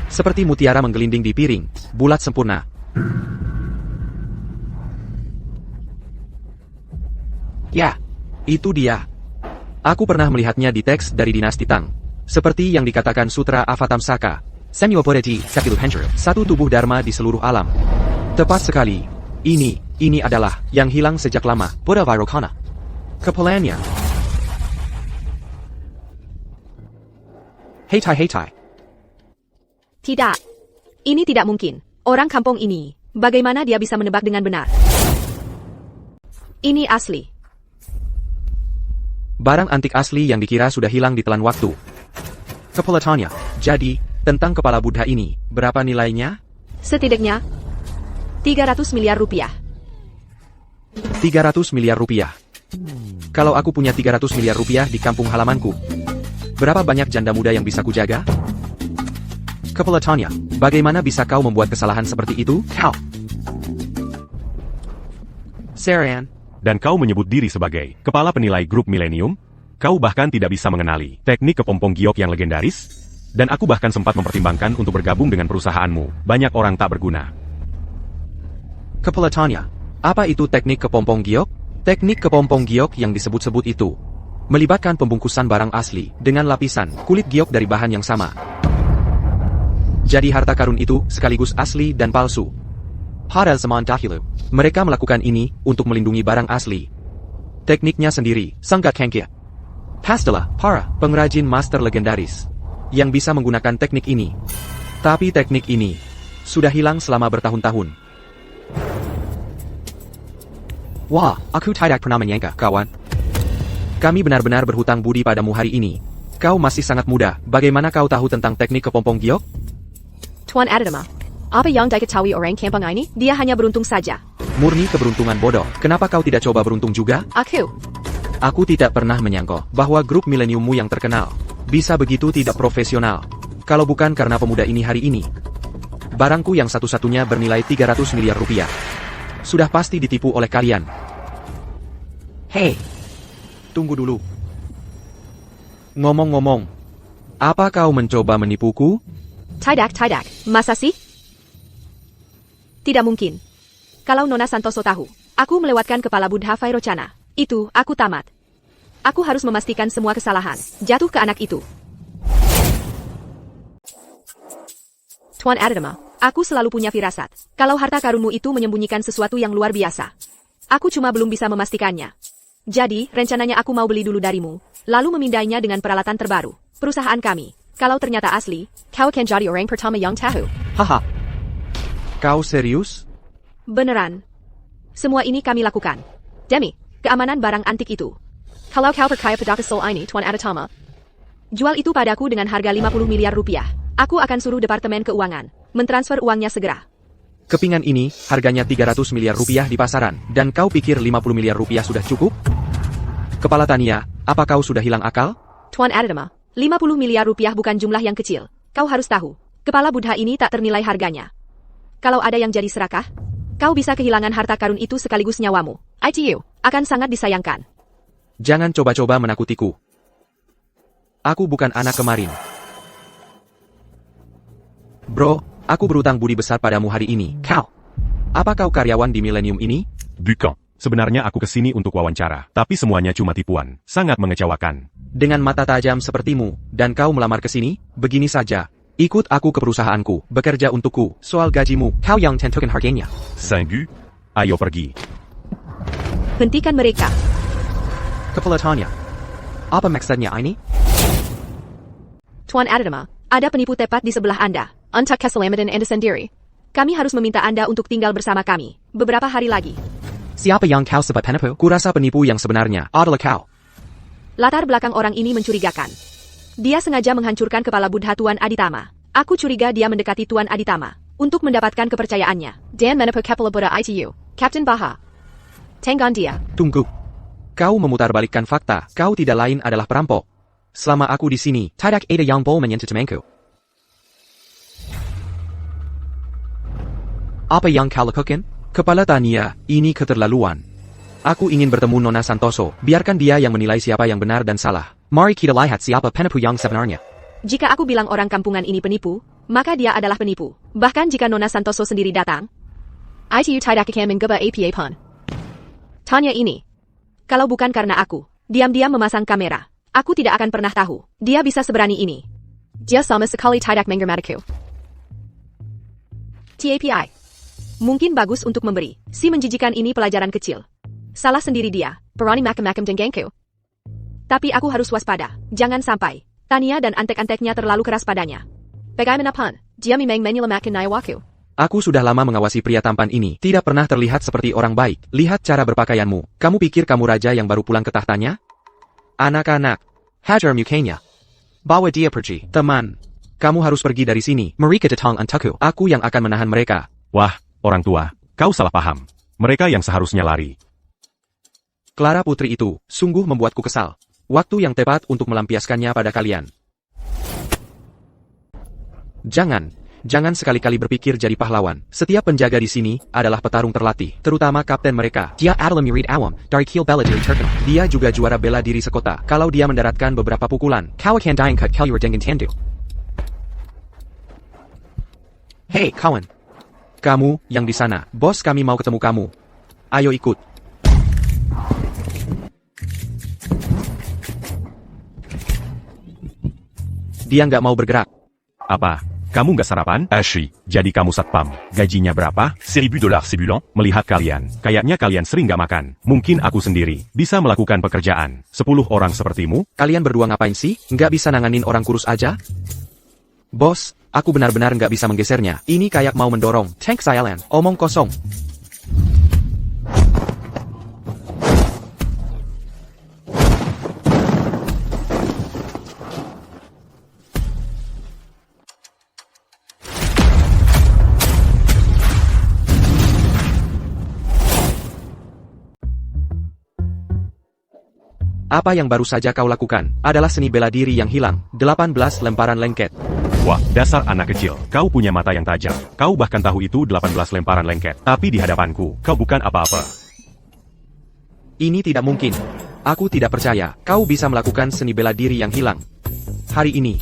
Seperti mutiara menggelinding di piring, bulat sempurna. Ya, itu dia. Aku pernah melihatnya di teks dari dinasti Tang. Seperti yang dikatakan Sutra Avatamsaka. Semyo Buddha di Sepilu Henjuru. Satu tubuh Dharma di seluruh alam. Tepat sekali. Ini adalah yang hilang sejak lama. Buddha Vairocana. Kepalanya. Heitai. tidak. Ini tidak mungkin. Orang kampung ini, bagaimana dia bisa menebak dengan benar? Ini asli. Barang antik asli yang dikira sudah hilang ditelan waktu. Kepala Tanya. Jadi, tentang kepala Buddha ini, berapa nilainya? Setidaknya 300 miliar rupiah. 300 miliar rupiah. Kalau aku punya 300 miliar rupiah di kampung halamanku, berapa banyak janda muda yang bisa kujaga? Kepala Tanya, bagaimana bisa kau membuat kesalahan seperti itu? Kau. Saran. Dan kau menyebut diri sebagai kepala penilai grup Millennium? Kau bahkan tidak bisa mengenali teknik kepompong giok yang legendaris? Dan aku bahkan sempat mempertimbangkan untuk bergabung dengan perusahaanmu. Banyak orang tak berguna. Kepala Tanya, apa itu teknik kepompong giok? Teknik kepompong giok yang disebut-sebut itu melibatkan pembungkusan barang asli dengan lapisan kulit giok dari bahan yang sama. Jadi harta karun itu sekaligus asli dan palsu. Pada zaman dahulu, mereka melakukan ini untuk melindungi barang asli. Tekniknya sendiri sangat kengkit. Pastilah para pengrajin master legendaris yang bisa menggunakan teknik ini. Tapi teknik ini sudah hilang selama bertahun-tahun. Wah, aku tidak pernah menyangka, kawan. Kami benar-benar berhutang budi padamu hari ini. Kau masih sangat muda, bagaimana kau tahu tentang teknik kepompong giok? Tuan Aditama, apa yang diketahui orang kampung ini? Dia hanya beruntung saja. Murni keberuntungan bodoh. Kenapa kau tidak coba beruntung juga? Aku tidak pernah menyangka bahwa grup Millenniummu yang terkenal bisa begitu tidak profesional. Kalau bukan karena pemuda ini hari ini, barangku yang satu-satunya bernilai 300 miliar rupiah sudah pasti ditipu oleh kalian. Hei, Tunggu dulu. Ngomong-ngomong, apa kau mencoba menipuku? Tidak, masa sih? Tidak mungkin. Kalau Nona Santoso tahu, aku melewatkan kepala Buddha Vairocana. Itu, aku tamat. Aku harus memastikan semua kesalahan jatuh ke anak itu. Tuan Adama, aku selalu punya firasat. Kalau harta karunmu itu menyembunyikan sesuatu yang luar biasa. Aku cuma belum bisa memastikannya. Jadi, rencananya aku mau beli dulu darimu, lalu memindainya dengan peralatan terbaru. Perusahaan kami. Kalau ternyata asli, kau akan jadi orang pertama yang tahu. Haha. Kau serius? Beneran. Semua ini kami lakukan demi keamanan barang antik itu. Kalau kau percaya pada kesel ini, Tuan Adatama, jual itu padaku dengan harga 50 miliar rupiah. Aku akan suruh Departemen Keuangan mentransfer uangnya segera. Kepingan ini harganya 300 miliar rupiah di pasaran, dan kau pikir 50 miliar rupiah sudah cukup? Kepala Tania, apa kau sudah hilang akal? Tuan Adama, 50 miliar rupiah bukan jumlah yang kecil. Kau harus tahu, kepala Buddha ini tak ternilai harganya. Kalau ada yang jadi serakah, kau bisa kehilangan harta karun itu sekaligus nyawamu. ITU akan sangat disayangkan. Jangan coba-coba menakutiku. Aku bukan anak kemarin. Bro, aku berutang budi besar padamu hari ini. Kau, apa kau karyawan di Millennium ini? Bukan. Sebenarnya aku kesini untuk wawancara, tapi semuanya cuma tipuan. Sangat mengecewakan. Dengan mata tajam sepertimu, dan kau melamar ke sini, begini saja. Ikut aku ke perusahaanku, bekerja untukku. Soal gajimu, kau yang tentukan harganya. Sanggu, ayo pergi. Hentikan mereka. Kepala Tanya, apa maksudnya ini? Tuan Adama, ada penipu tepat di sebelah Anda. Untuk keselamatan Anda sendiri, kami harus meminta Anda untuk tinggal bersama kami beberapa hari lagi. Siapa yang kau sebut penipu? Kurasa penipu yang sebenarnya adalah kau. Latar belakang orang ini mencurigakan. Dia sengaja menghancurkan kepala Buddha Tuan Aditama. Aku curiga dia mendekati Tuan Aditama untuk mendapatkan kepercayaannya. Dan menipu kepala Buddha ITU, Kapten Baha. Tenggan dia. Tunggu. Kau memutarbalikkan fakta. Kau tidak lain adalah perampok. Selama aku di sini, tidak ada yang boleh menyentuh temanku. Apa yang kau lakukan? Kepala Tania, ini keterlaluan. Aku ingin bertemu Nona Santoso. Biarkan dia yang menilai siapa yang benar dan salah. Mari kita lihat siapa penipu yang sebenarnya. Jika aku bilang orang kampungan ini penipu, maka dia adalah penipu. Bahkan jika Nona Santoso sendiri datang, ITU tidak akan menggeba APA pun. Tanya ini. Kalau bukan karena aku, diam-diam memasang kamera, aku tidak akan pernah tahu. Dia bisa seberani ini. Dia sama sekali tidak menghormatiku. TAPI. Mungkin bagus untuk memberi si menjijikan ini pelajaran kecil. Salah sendiri dia, berani macam-macam denganku. Tapi aku harus waspada, jangan sampai Tania dan antek-anteknya terlalu keras padanya. Bagaimanapun, dia memang menyelamatkan nyawaku. Aku sudah lama mengawasi pria tampan ini, tidak pernah terlihat seperti orang baik. Lihat cara berpakaianmu. Kamu pikir kamu raja yang baru pulang ke tahtanya? Anak-anak, hajar mukanya. Bawa dia pergi. Teman, kamu harus pergi dari sini. Mereka datang untukku. Aku yang akan menahan mereka. Wah, orang tua, kau salah paham. Mereka yang seharusnya lari. Clara putri itu, sungguh membuatku kesal. Waktu yang tepat untuk melampiaskannya pada kalian. Jangan sekali-kali berpikir jadi pahlawan. Setiap penjaga di sini adalah petarung terlatih, terutama kapten mereka. Dia adalah murid awam dari Kiel bela diri terkenal. Dia juga juara bela diri sekota. Kalau dia mendaratkan beberapa pukulan, kau akan diangkat keluar dengan tandu. Hei kawan, kamu yang di sana, bos kami mau ketemu kamu. Ayo ikut. Dia nggak mau bergerak. Apa? Kamu nggak sarapan? Ashi, Jadi kamu satpam. Gajinya berapa? $1000 sebulan? Melihat kalian, kayaknya kalian sering nggak makan. Mungkin aku sendiri bisa melakukan pekerjaan. 10 orang sepertimu? Kalian berdua ngapain sih? Nggak bisa nanganin orang kurus aja? Bos, aku benar-benar nggak bisa menggesernya. Ini kayak mau mendorong tank silent. Omong kosong. Apa yang baru saja kau lakukan adalah seni bela diri yang hilang. 18 lemparan lengket. Wah, dasar anak kecil. Kau punya mata yang tajam. Kau bahkan tahu itu 18 lemparan lengket. Tapi di hadapanku, kau bukan apa-apa. Ini tidak mungkin. Aku tidak percaya kau bisa melakukan seni bela diri yang hilang. Hari ini,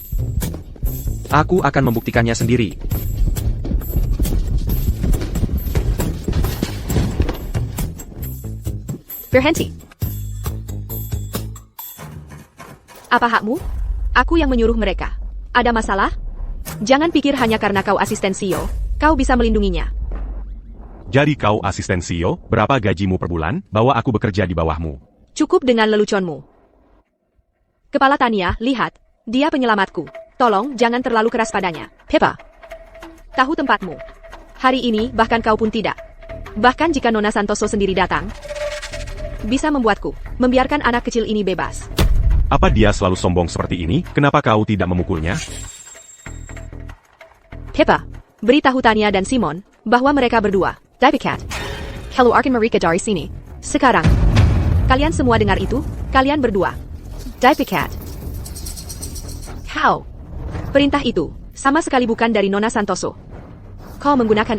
aku akan membuktikannya sendiri. Berhenti. Apa hakmu? Aku yang menyuruh mereka. Ada masalah? Jangan pikir hanya karena kau asisten CEO, kau bisa melindunginya. Jadi kau asisten CEO, berapa gajimu per bulan, bahwa aku bekerja di bawahmu. Cukup dengan leluconmu. Kepala Tania, lihat, dia penyelamatku. Tolong jangan terlalu keras padanya. Peppa. Tahu tempatmu. Hari ini bahkan kau pun tidak. Bahkan jika Nona Santoso sendiri datang, bisa membuatku membiarkan anak kecil ini bebas. Apa dia selalu sombong seperti ini? Kenapa kau tidak memukulnya? Peppa, beritahu Tania dan Simon bahwa mereka berdua. Cat. Keluarkan mereka dari sini. Sekarang. Kalian semua dengar itu? Kalian berdua. Cat. Kau. Perintah itu sama sekali bukan dari Nona Santoso. Kau menggunakan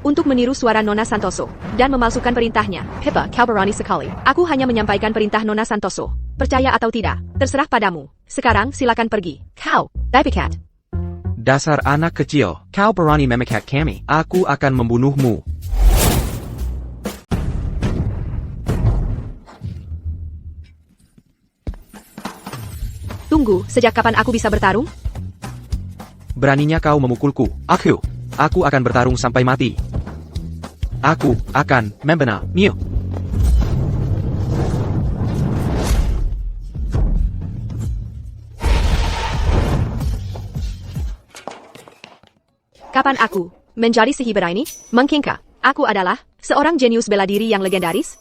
untuk meniru suara Nona Santoso dan memalsukan perintahnya. Peppa, kau berani sekali. Aku hanya menyampaikan perintah Nona Santoso. Percaya atau tidak, terserah padamu. Sekarang silakan pergi. Kau, Cat. Dasar anak kecil, kau berani memecat kami. Aku akan membunuhmu. Tunggu, sejak kapan aku bisa bertarung? Beraninya kau memukulku. Aku akan bertarung sampai mati. Aku akan membenar. Mew. Kapan aku menjadi si berani? Mungkinkah aku adalah seorang jenius bela diri yang legendaris?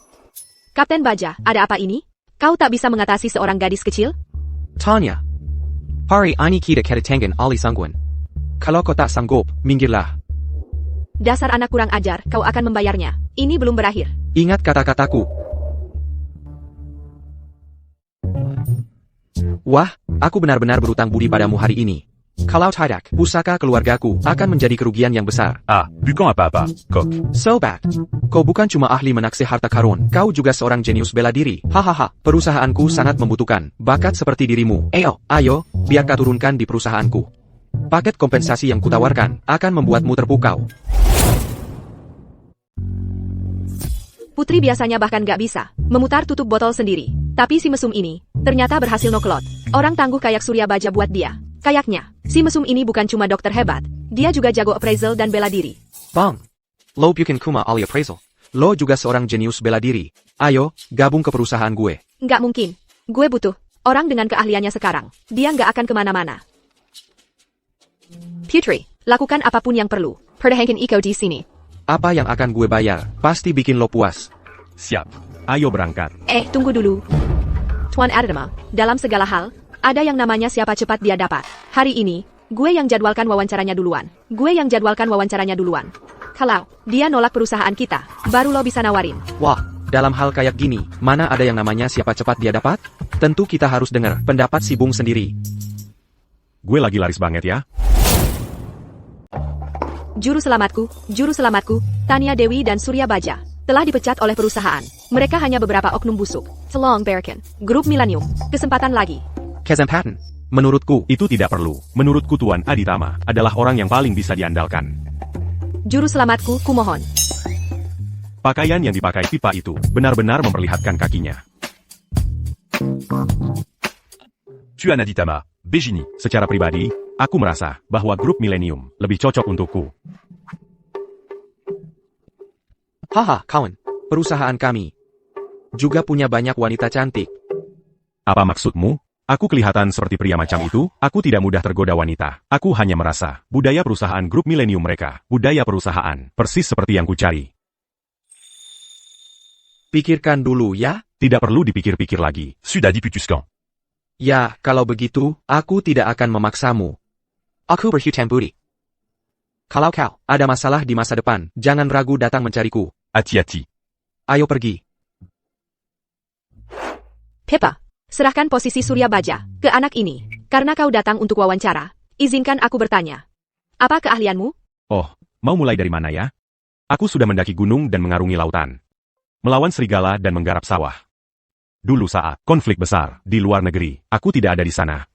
Kapten Baja, ada apa ini? Kau tak bisa mengatasi seorang gadis kecil? Tanya. Hari ini kita kedatangan Ali Sangguan. Kalau kau tak sanggup, minggirlah. Dasar anak kurang ajar, kau akan membayarnya. Ini belum berakhir. Ingat kata-kataku. Wah, aku benar-benar berutang budi padamu hari ini. Kalau tidak, pusaka keluargaku akan menjadi kerugian yang besar. Ah, bukan apa-apa, Kok. So bad. Kau bukan cuma ahli menaksir harta karun, kau juga seorang jenius bela diri. Hahaha, perusahaanku sangat membutuhkan bakat seperti dirimu. Ayo, biar kau turunkan di perusahaanku. Paket kompensasi yang kutawarkan akan membuatmu terpukau. Putri biasanya bahkan gak bisa memutar tutup botol sendiri. Tapi si mesum ini ternyata berhasil noklot. Orang tangguh kayak Surya Baja buat dia. Kayaknya, si mesum ini bukan cuma dokter hebat, dia juga jago appraisal dan bela diri. Bang, lo bukan kuma ahli appraisal. Lo juga seorang jenius bela diri. Ayo, gabung ke perusahaan gue. Nggak mungkin. Gue butuh orang dengan keahliannya sekarang. Dia nggak akan kemana-mana. Putri, lakukan apapun yang perlu. Pertahankan Iko di sini. Apa yang akan gue bayar, pasti bikin lo puas. Siap. Ayo berangkat. Tunggu dulu. Tuan Adama, dalam segala hal, ada yang namanya siapa cepat dia dapat. Hari ini, gue yang jadwalkan wawancaranya duluan. Kalau dia nolak perusahaan kita, baru lo bisa nawarin. Wah, dalam hal kayak gini, mana ada yang namanya siapa cepat dia dapat? Tentu kita harus dengar pendapat si Bung sendiri. Gue lagi laris banget ya. Juru selamatku, Tania Dewi dan Surya Baja, telah dipecat oleh perusahaan. Mereka hanya beberapa oknum busuk. Tolong bearkan. Grup Millennium, kesempatan lagi. Kesempatan. Menurutku, Itu tidak perlu. Menurutku Tuan Aditama adalah orang yang paling bisa diandalkan. Juru selamatku, kumohon. Pakaian yang dipakai pipa itu benar-benar memperlihatkan kakinya. Tuan Aditama, Begini. Secara pribadi, aku merasa bahwa grup Millennium lebih cocok untukku. haha, kawan. Perusahaan kami juga punya banyak wanita cantik. Apa maksudmu? Aku kelihatan seperti pria macam itu? Aku tidak mudah tergoda wanita. Aku hanya merasa, budaya perusahaan grup Millennium mereka, budaya perusahaan, persis seperti yang kucari. Pikirkan dulu ya. Tidak perlu dipikir-pikir lagi. Sudah diputuskan. Ya, kalau begitu, aku tidak akan memaksamu. Aku berhutang budi. Kalau kau ada masalah di masa depan, jangan ragu datang mencariku. Hati-hati. Ayo pergi. Peppa, serahkan posisi Surya Baja ke anak ini. Karena kau datang untuk wawancara, izinkan aku bertanya. Apa keahlianmu? Oh, mau mulai dari mana ya? Aku sudah mendaki gunung dan mengarungi lautan. Melawan serigala dan menggarap sawah. Dulu saat konflik besar di luar negeri, aku tidak ada di sana.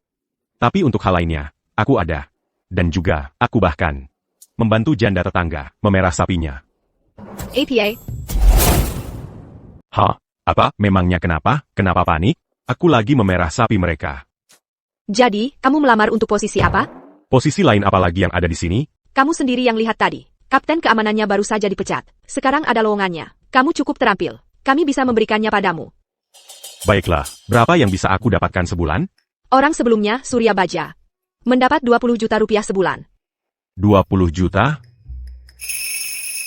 Tapi untuk hal lainnya, aku ada. Dan juga, aku bahkan membantu janda tetangga memerah sapinya. APA, Hah? Apa? Memangnya kenapa? Kenapa panik? Aku lagi memerah sapi mereka. jadi, kamu melamar untuk posisi apa? Posisi lain apa lagi yang ada di sini? Kamu sendiri yang lihat tadi. Kapten keamanannya baru saja dipecat. Sekarang ada lowongannya. Kamu cukup terampil. Kami bisa memberikannya padamu. Baiklah, berapa yang bisa aku dapatkan sebulan? Orang sebelumnya, Surya Baja. Mendapat 20 juta rupiah sebulan. 20 juta?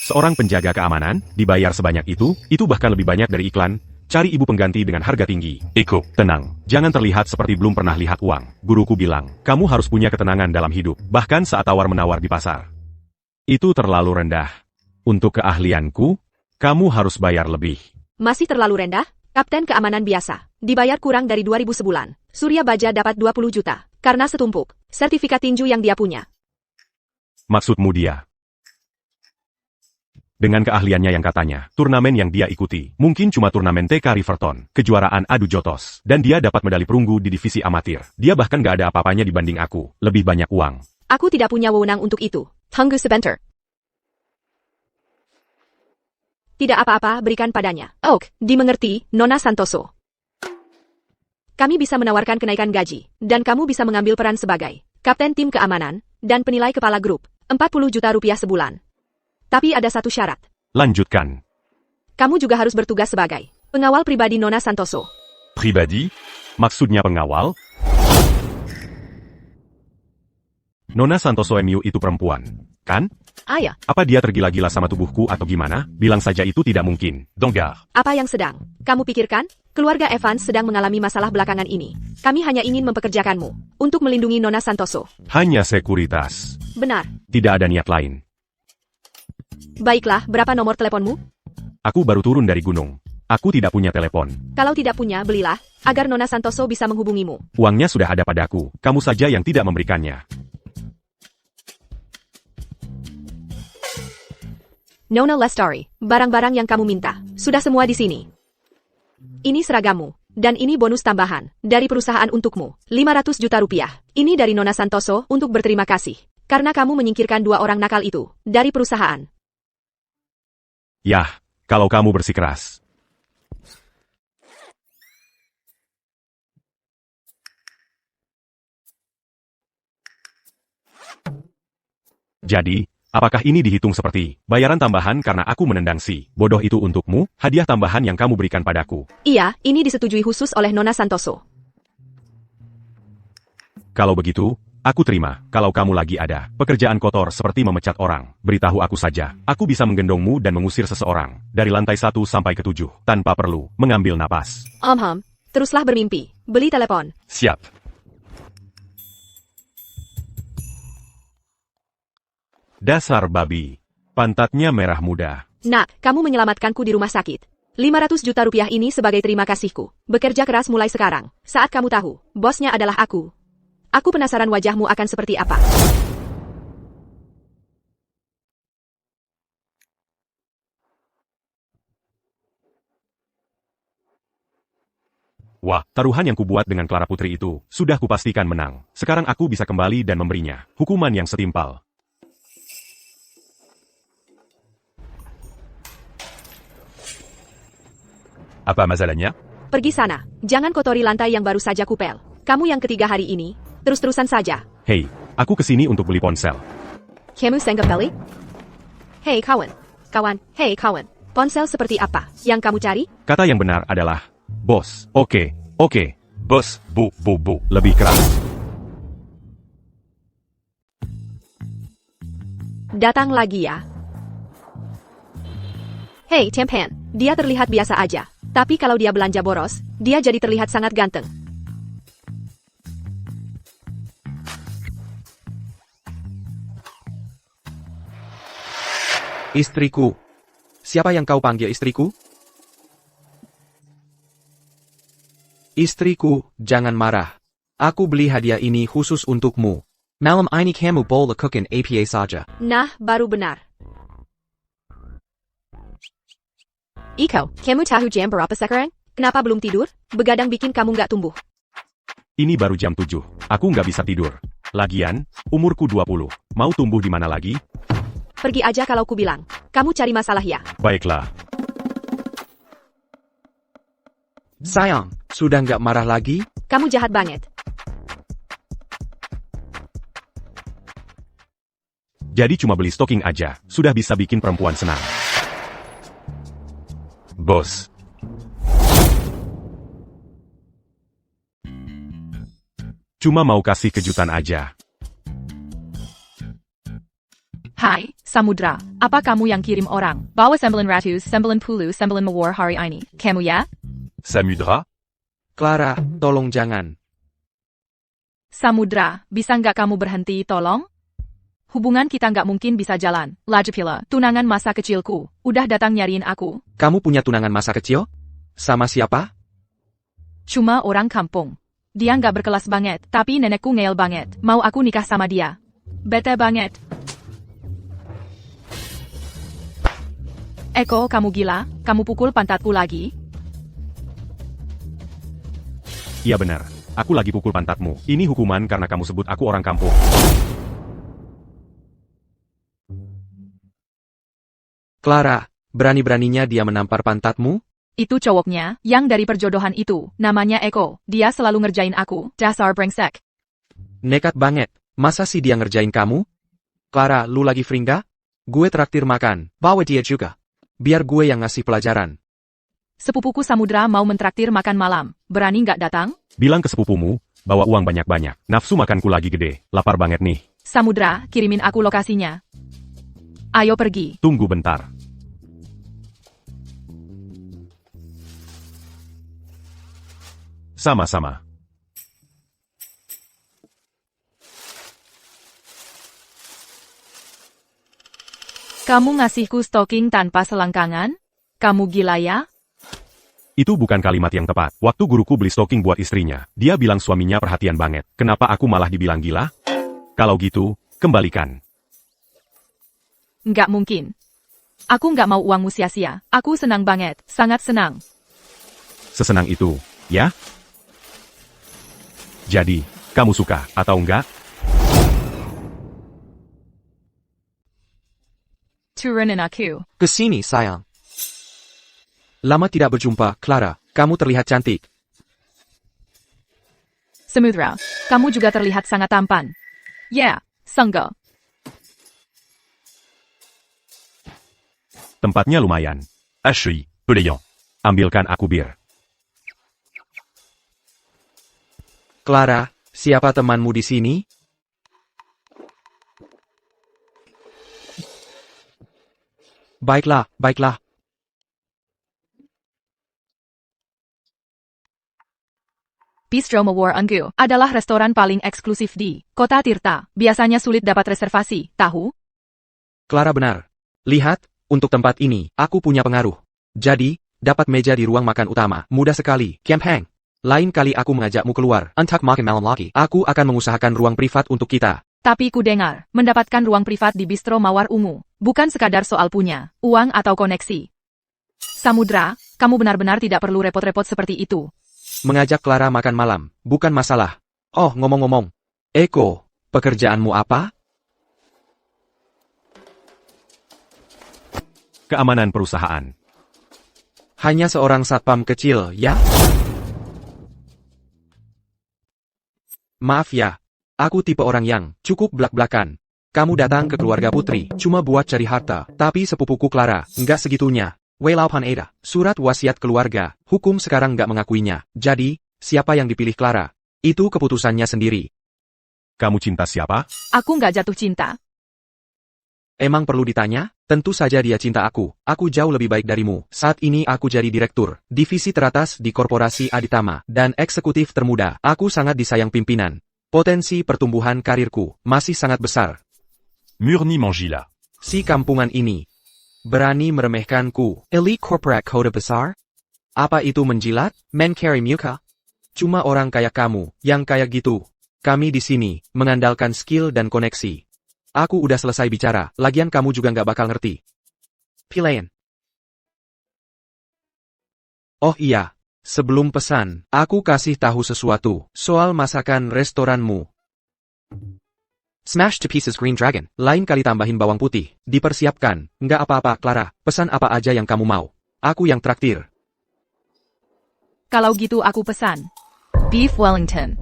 Seorang penjaga keamanan, dibayar sebanyak itu bahkan lebih banyak dari iklan. Cari ibu pengganti dengan harga tinggi. Eko, Tenang, jangan terlihat seperti belum pernah lihat uang. Guruku bilang, kamu harus punya ketenangan dalam hidup, bahkan saat tawar-menawar di pasar. Itu terlalu rendah. Untuk keahlianku, kamu harus bayar lebih. Masih terlalu rendah? Kapten keamanan biasa. Dibayar kurang dari 2.000 sebulan. Surya Baja dapat 20 juta. Karena setumpuk. Sertifikat tinju yang dia punya. Maksudmu dia? Dengan keahliannya yang katanya, turnamen yang dia ikuti, mungkin cuma turnamen TK Riverton, kejuaraan adu jotos, dan dia dapat medali perunggu di divisi amatir. Dia bahkan gak ada apa-apanya dibanding aku, lebih banyak uang. Aku tidak punya wewenang untuk itu. Tunggu sebentar. Tidak apa-apa, berikan padanya. Oke, dimengerti, Nona Santoso. Kami bisa menawarkan kenaikan gaji, dan kamu bisa mengambil peran sebagai kapten tim keamanan, dan penilai kepala grup, 40 juta rupiah sebulan. Tapi ada satu syarat. Lanjutkan. Kamu juga harus bertugas sebagai pengawal pribadi Nona Santoso. pribadi, Maksudnya pengawal? Nona Santoso MU itu perempuan, kan? Ayah, Apa dia tergila-gila sama tubuhku atau gimana? Bilang saja itu tidak mungkin. Dongar, apa yang sedang kamu pikirkan? Keluarga Evans sedang mengalami masalah belakangan ini. Kami hanya ingin mempekerjakanmu untuk melindungi Nona Santoso. Hanya sekuritas. Benar. Tidak ada niat lain. Baiklah, berapa nomor teleponmu? Aku baru turun dari gunung. Aku tidak punya telepon. Kalau tidak punya, belilah, agar Nona Santoso bisa menghubungimu. Uangnya sudah ada padaku. Kamu saja yang tidak memberikannya. Nona Lestari, barang-barang yang kamu minta, sudah semua di sini. Ini seragammu, dan ini bonus tambahan, dari perusahaan untukmu, 500 juta rupiah. Ini dari Nona Santoso untuk berterima kasih, karena kamu menyingkirkan 2 orang nakal itu, dari perusahaan. Yah, kalau kamu bersikeras. Jadi, apakah ini dihitung seperti bayaran tambahan karena aku menendang si bodoh itu untukmu, hadiah tambahan yang kamu berikan padaku? Iya, ini disetujui khusus oleh Nona Santoso. Kalau begitu, aku terima. Kalau kamu lagi ada pekerjaan kotor seperti memecat orang, beritahu aku saja. Aku bisa menggendongmu dan mengusir seseorang dari lantai 1 sampai ke 7 tanpa perlu mengambil napas. Teruslah bermimpi. Beli telepon. siap. Dasar babi. Pantatnya merah muda. Nak, kamu menyelamatkanku di rumah sakit. 500 juta rupiah ini sebagai terima kasihku. Bekerja keras mulai sekarang. Saat kamu tahu, bosnya adalah aku. Aku penasaran wajahmu akan seperti apa. Wah, taruhan yang kubuat dengan Clara Putri itu, sudah kupastikan menang. Sekarang aku bisa kembali dan memberinya hukuman yang setimpal. Apa masalahnya? Pergi sana. Jangan kotori lantai yang baru saja kupel. Kamu yang ketiga hari ini. Terus-terusan saja. Hei, aku kesini untuk beli ponsel. Kamu senggapeli? Hei kawan. Hei kawan. Ponsel seperti apa yang kamu cari? Kata yang benar adalah, bos. Oke. Bos, bu. Lebih keras. Datang lagi ya. Hei Tempan, dia terlihat biasa aja. Tapi kalau dia belanja boros, dia jadi terlihat sangat ganteng. Istriku. Siapa yang kau panggil istriku? Istriku, jangan marah. Aku beli hadiah ini khusus untukmu. Malam ini kamu boleh cookin APA saja. Nah, baru benar. Iko, kamu tahu jam berapa sekarang? Kenapa belum tidur? Begadang bikin kamu nggak tumbuh. Ini baru jam 7. Aku nggak bisa tidur. Lagian, umurku 20. Mau tumbuh di mana lagi? Pergi aja kalau ku bilang. Kamu cari masalah ya. Baiklah. Sayang, sudah nggak marah lagi? Kamu jahat banget. Jadi cuma beli stocking aja, sudah bisa bikin perempuan senang. Boss. Cuma mau kasih kejutan aja. Hai, Samudra. Apa kamu yang kirim orang? Bawa 900, 90, 9 mawar hari ini. Kamu ya? Samudra? Clara, tolong jangan. Samudra, bisa nggak kamu berhenti tolong? Hubungan kita nggak mungkin bisa jalan. Lajapila, tunangan masa kecilku, udah datang nyariin aku. Kamu punya tunangan masa kecil? Sama siapa? Cuma orang kampung. Dia nggak berkelas banget, tapi nenekku ngeyel banget. Mau aku nikah sama dia. Bete banget. Eko, kamu gila? Kamu pukul pantatku lagi? Iya benar, aku lagi pukul pantatmu. Ini hukuman karena kamu sebut aku orang kampung. Clara, berani-beraninya dia menampar pantatmu? Itu cowoknya, yang dari perjodohan itu, namanya Eko. Dia selalu ngerjain aku, dasar brengsek. Nekat banget. Masa sih dia ngerjain kamu? Clara, lu lagi free nggak? Gue traktir makan. Bawa dia juga. Biar gue yang ngasih pelajaran. Sepupuku Samudra mau mentraktir makan malam. Berani nggak datang? Bilang ke sepupumu, bawa uang banyak-banyak. Nafsu makanku lagi gede, lapar banget nih. Samudra, kirimin aku lokasinya. Ayo pergi. Tunggu bentar. Sama-sama. Kamu ngasihku stocking tanpa selangkangan? Kamu gila ya? Itu bukan kalimat yang tepat. Waktu guruku beli stocking buat istrinya, dia bilang suaminya perhatian banget. Kenapa aku malah dibilang gila? Kalau gitu, kembalikan. Nggak mungkin. Aku nggak mau uangmu sia-sia. Aku senang banget, sangat senang. Sesenang itu, ya? Jadi, kamu suka atau enggak? Turunin aku. Kesini, sayang. Lama tidak berjumpa, Clara. Kamu terlihat cantik. Samudra, kamu juga terlihat sangat tampan. Ya, Sangga. Tempatnya lumayan. Ashley, Peléon. Ambilkan aku bir. Clara, siapa temanmu di sini? Baiklah, baiklah. Bistro Mawar Anggu adalah restoran paling eksklusif di Kota Tirta. Biasanya sulit dapat reservasi, tahu? Clara benar. Lihat, untuk tempat ini, aku punya pengaruh. Jadi, dapat meja di ruang makan utama. Mudah sekali, Camp Hang. Lain kali aku mengajakmu keluar, untuk makan malam lagi. Aku akan mengusahakan ruang privat untuk kita. Tapi ku dengar, mendapatkan ruang privat di Bistro Mawar Ungu, bukan sekadar soal punya uang atau koneksi. Samudra, kamu benar-benar tidak perlu repot-repot seperti itu. Mengajak Clara makan malam, bukan masalah. Oh, ngomong-ngomong. Eko, pekerjaanmu apa? Keamanan perusahaan. Hanya seorang satpam kecil, ya? Maaf ya, aku tipe orang yang cukup blak-blakan. Kamu datang ke keluarga putri, cuma buat cari harta. Tapi sepupuku Clara, nggak segitunya. Welaupan Ada, surat wasiat keluarga, hukum sekarang nggak mengakuinya. Jadi, siapa yang dipilih Clara? Itu keputusannya sendiri. Kamu cinta siapa? Aku nggak jatuh cinta. Emang perlu ditanya? Tentu saja dia cinta aku. Aku jauh lebih baik darimu. Saat ini aku jadi direktur, divisi teratas di korporasi Aditama, dan eksekutif termuda. Aku sangat disayang pimpinan. Potensi pertumbuhan karirku masih sangat besar. Murni Mangila. Si kampungan ini berani meremehkanku. Elite corporate kode besar? Apa itu menjilat? Men carry muka? Cuma orang kayak kamu, yang kayak gitu. Kami di sini mengandalkan skill dan koneksi. Aku udah selesai bicara, lagian kamu juga nggak bakal ngerti. Pilayan. Oh iya, Sebelum pesan, aku kasih tahu sesuatu soal masakan restoranmu. Smash to pieces green dragon. Lain kali tambahin bawang putih. Dipersiapkan. Nggak apa-apa, Clara. Pesan apa aja yang kamu mau. Aku yang traktir. Kalau gitu aku pesan. Beef Wellington.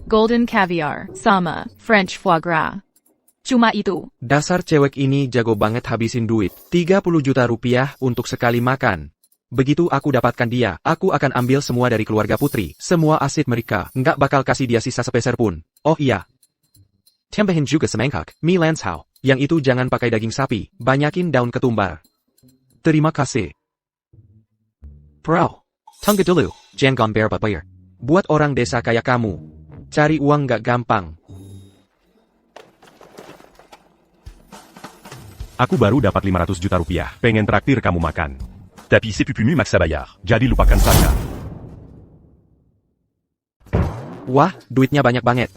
Golden caviar. Sama French foie gras. Cuma itu. Dasar cewek ini jago banget habisin duit. 30 juta rupiah untuk sekali makan. Begitu aku dapatkan dia, aku akan ambil semua dari keluarga Putri. Semua aset mereka. Nggak bakal kasih dia sisa sepeser pun. Oh iya. Tambahin juga semangkak, mie lanshau. Yang itu jangan pakai daging sapi, banyakin daun ketumbar. Terima kasih. Bro, tunggu dulu, jangan berbayar. Buat orang desa kayak kamu, cari uang nggak gampang. Aku baru dapat 500 juta rupiah. Pengen traktir kamu makan. Tapi c'est plus Max Bayard. Jadi lupakan saja. Wah, duitnya banyak banget.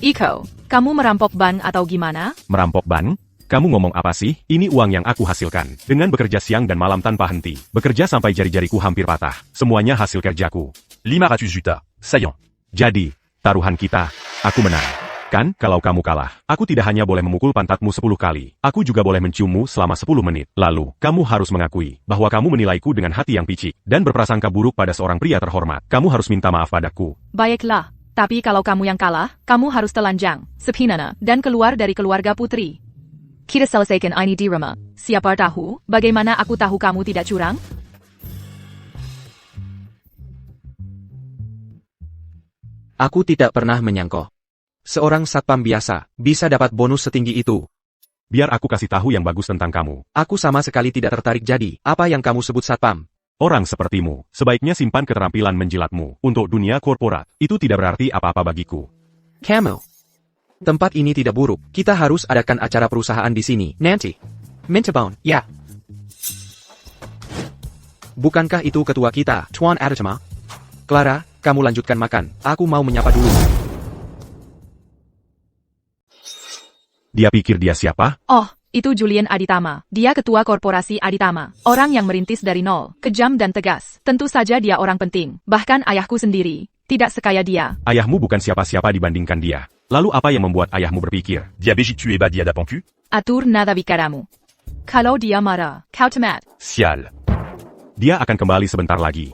Iko, kamu merampok ban atau gimana? Merampok ban? Kamu ngomong apa sih? Ini uang yang aku hasilkan. Dengan bekerja siang dan malam tanpa henti. Bekerja sampai jari-jariku hampir patah. Semuanya hasil kerjaku. 500 juta. Sayon. Jadi, taruhan kita, aku menang. Kan, kalau kamu kalah, aku tidak hanya boleh memukul pantatmu 10 kali. Aku juga boleh menciummu selama 10 menit. Lalu, kamu harus mengakui bahwa kamu menilaiku dengan hati yang picik dan berprasangka buruk pada seorang pria terhormat. Kamu harus minta maaf padaku. Baiklah. Tapi kalau kamu yang kalah, kamu harus telanjang, sepinana, dan keluar dari keluarga Putri. Kita selesaikan ini di rumah. Siapa tahu, bagaimana aku tahu kamu tidak curang? Aku tidak pernah menyangka. Seorang satpam biasa, bisa dapat bonus setinggi itu. Biar aku kasih tahu yang bagus tentang kamu. Aku sama sekali tidak tertarik jadi, apa yang kamu sebut satpam? Orang sepertimu, sebaiknya simpan keterampilan menjilatmu. Untuk dunia korporat, itu tidak berarti apa-apa bagiku. Kamu. Tempat ini tidak buruk, kita harus adakan acara perusahaan di sini, nanti. Mintabone, ya. Bukankah itu ketua kita, Tuan Adatama? Clara, kamu lanjutkan makan, aku mau menyapa dulu. Dia pikir dia siapa? Oh, itu Julian Aditama. Dia ketua korporasi Aditama. Orang yang merintis dari nol, kejam dan tegas. Tentu saja dia orang penting. Bahkan ayahku sendiri, tidak sekaya dia. Ayahmu bukan siapa-siapa dibandingkan dia. Lalu apa yang membuat ayahmu berpikir? Diabégique tu es bas diadapanku? Atur nada bicaramu. Kalau dia marah, kau temat. Sial. Dia akan kembali sebentar lagi.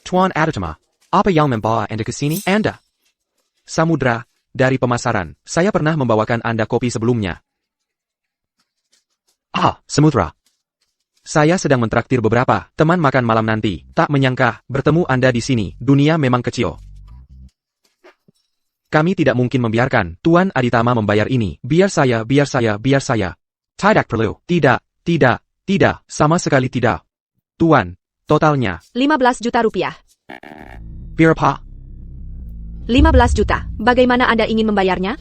Tuan Adatama, apa yang membawa Anda ke sini? Anda? Samudra. Dari pemasaran, saya pernah membawakan Anda kopi sebelumnya. Ah, Samudra. Saya sedang mentraktir beberapa teman makan malam nanti. Tak menyangka, bertemu Anda di sini. Dunia memang kecil. Kami tidak mungkin membiarkan Tuan Aditama membayar ini. Biar saya. Tidak perlu. Tidak. Sama sekali tidak. Tuan, totalnya. 15 juta rupiah. Berapa? 15 juta. Bagaimana Anda ingin membayarnya?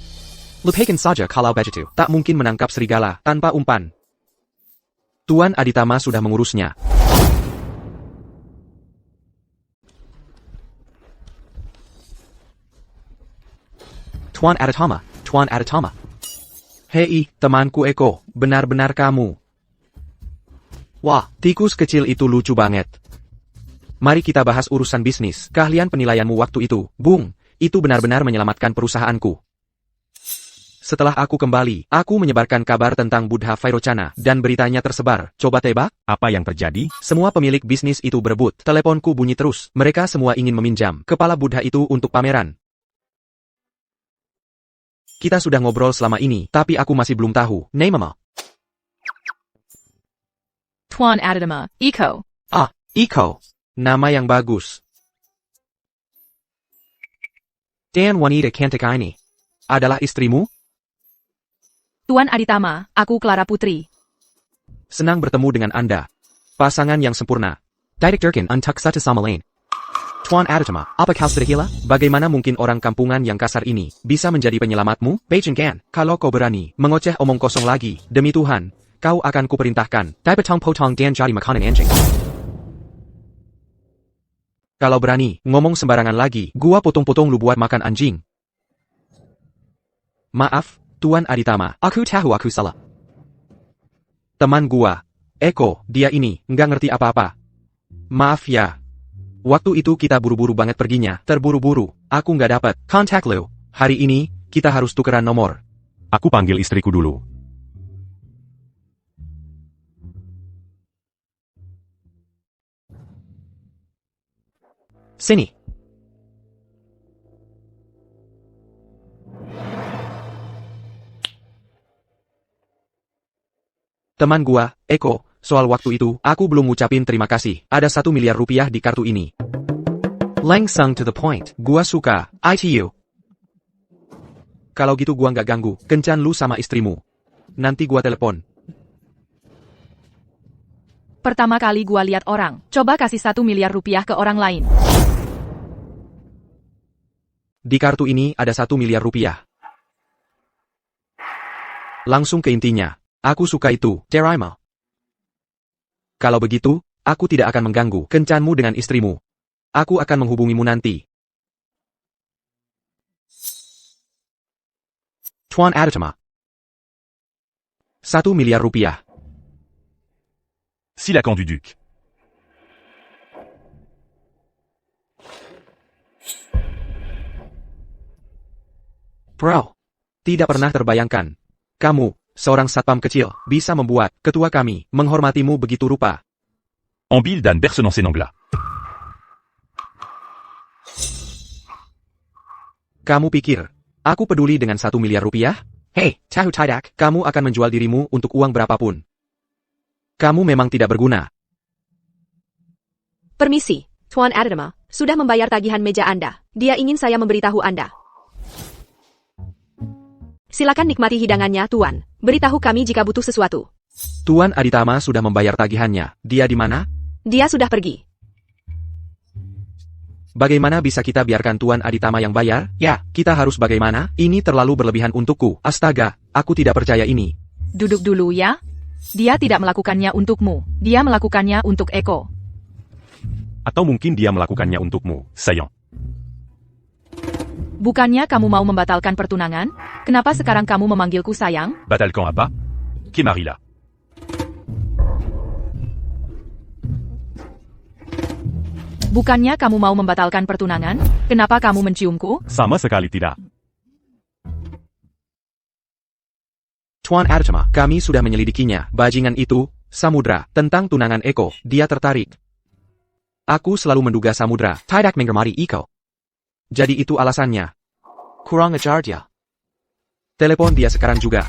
Lepaskan saja kalau begitu. Tak mungkin menangkap serigala tanpa umpan. Tuan Aditama sudah mengurusnya. Tuan Aditama. Hei, temanku Eko, benar-benar kamu. Wah, tikus kecil itu lucu banget. Mari kita bahas urusan bisnis. Keahlian penilaianmu waktu itu, Bung. Itu benar-benar menyelamatkan perusahaanku. Setelah aku kembali, aku menyebarkan kabar tentang Budha Vairocana, dan beritanya tersebar. Coba tebak? Apa yang terjadi? Semua pemilik bisnis itu berebut. Teleponku bunyi terus. Mereka semua ingin meminjam kepala Budha itu untuk pameran. Kita sudah ngobrol selama ini, tapi aku masih belum tahu. Nama. Tuan Aditama, Iko. Ah, Iko. Nama yang bagus. Dan wanita cantik ini adalah istrimu? Tuan Aditama, aku Clara Putri. Senang bertemu dengan Anda. Pasangan yang sempurna. Didik Durkin untuk satu sama lain. Tuan Aditama, apa kau sudah gila? Bagaimana mungkin orang kampungan yang kasar ini bisa menjadi penyelamatmu? Bejengkan, kalau kau berani mengoceh omong kosong lagi, demi Tuhan, kau akan kuperintahkan. Dipotong potong dan jadi makanan anjing. Kalau berani, ngomong sembarangan lagi, gua potong-potong lu buat makan anjing. Maaf, Tuan Aditama, aku tahu aku salah. Teman gua, Eko, dia ini, nggak ngerti apa-apa. Maaf ya. Waktu itu kita buru-buru banget perginya, terburu-buru. Aku nggak dapat kontak lo. Hari ini, kita harus tukeran nomor. Aku panggil istriku dulu. Sini. Teman gua, Eko, soal waktu itu, aku belum ngucapin terima kasih. Ada 1 miliar rupiah di kartu ini. Langsung to the point. Gua suka. ITU. Kalau gitu gua nggak ganggu. Kencan lu sama istrimu. Nanti gua telepon. Pertama kali gua lihat orang. Coba kasih 1 miliar rupiah ke orang lain. Di kartu ini ada 1 miliar rupiah. Langsung ke intinya. Aku suka itu, terima. Kalau begitu, aku tidak akan mengganggu kencanmu dengan istrimu. Aku akan menghubungimu nanti. Tuan Adatama. 1 miliar rupiah. Silakan du duc. Bro, tidak pernah terbayangkan. Kamu, seorang satpam kecil, bisa membuat ketua kami menghormatimu begitu rupa. Ambil dan Bersenansenangla. Kamu pikir, aku peduli dengan 1 miliar rupiah? Hei, tahu tidak, kamu akan menjual dirimu untuk uang berapapun. Kamu memang tidak berguna. Permisi, Tuan Adatama, sudah membayar tagihan meja Anda. Dia ingin saya memberitahu Anda. Silakan nikmati hidangannya, Tuan. Beritahu kami jika butuh sesuatu. Tuan Aditama sudah membayar tagihannya. Dia di mana? Dia sudah pergi. Bagaimana bisa kita biarkan Tuan Aditama yang bayar? Ya, kita harus bagaimana? Ini terlalu berlebihan untukku. Astaga, aku tidak percaya ini. Duduk dulu ya. Dia tidak melakukannya untukmu. Dia melakukannya untuk Eko. Atau mungkin dia melakukannya untukmu, sayang. Bukannya kamu mau membatalkan pertunangan? Kenapa sekarang kamu memanggilku sayang? Batal quand apa? Qui marie là? Bukannya kamu mau membatalkan pertunangan? Kenapa kamu menciumku? Sama sekali tidak. Tuan Adatama, kami sudah menyelidikinya. Bajingan itu, Samudra, tentang tunangan Eko. Dia tertarik. Aku selalu menduga Samudra tidak mengemari Eko. Jadi itu alasannya. Kurang ajar dia. Telepon dia sekarang juga.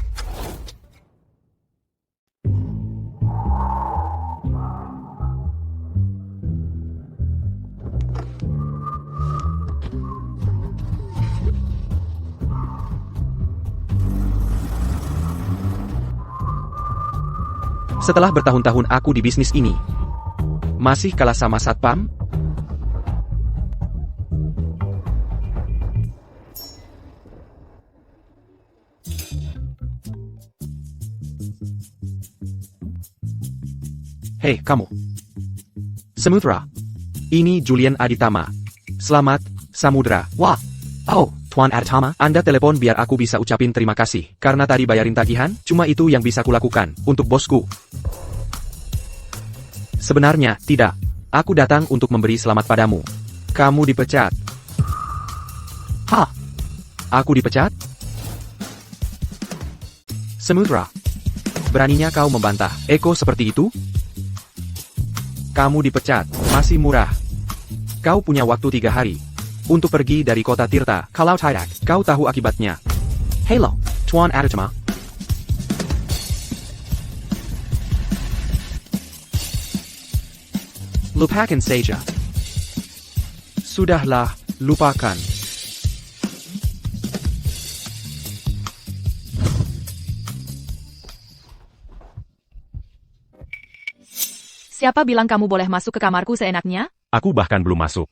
Setelah bertahun-tahun aku di bisnis ini, masih kalah sama satpam? Hei, kamu. Samudra. Ini Julian Aditama. Selamat, Samudra. Wah. Oh, Tuan Aditama, Anda telepon biar aku bisa ucapin terima kasih. Karena tadi bayarin tagihan, cuma itu yang bisa kulakukan untuk bosku. Sebenarnya, tidak. Aku datang untuk memberi selamat padamu. Kamu dipecat. Hah? Aku dipecat? Samudra. Beraninya kau membantah Eko seperti itu? Kamu dipecat, masih murah. Kau punya waktu 3 hari untuk pergi dari kota Tirta. Kalau tidak, kau tahu akibatnya. Hello, Tuan Adatama. Lupakan saja. Sudahlah, lupakan. Siapa bilang kamu boleh masuk ke kamarku seenaknya? Aku bahkan belum masuk.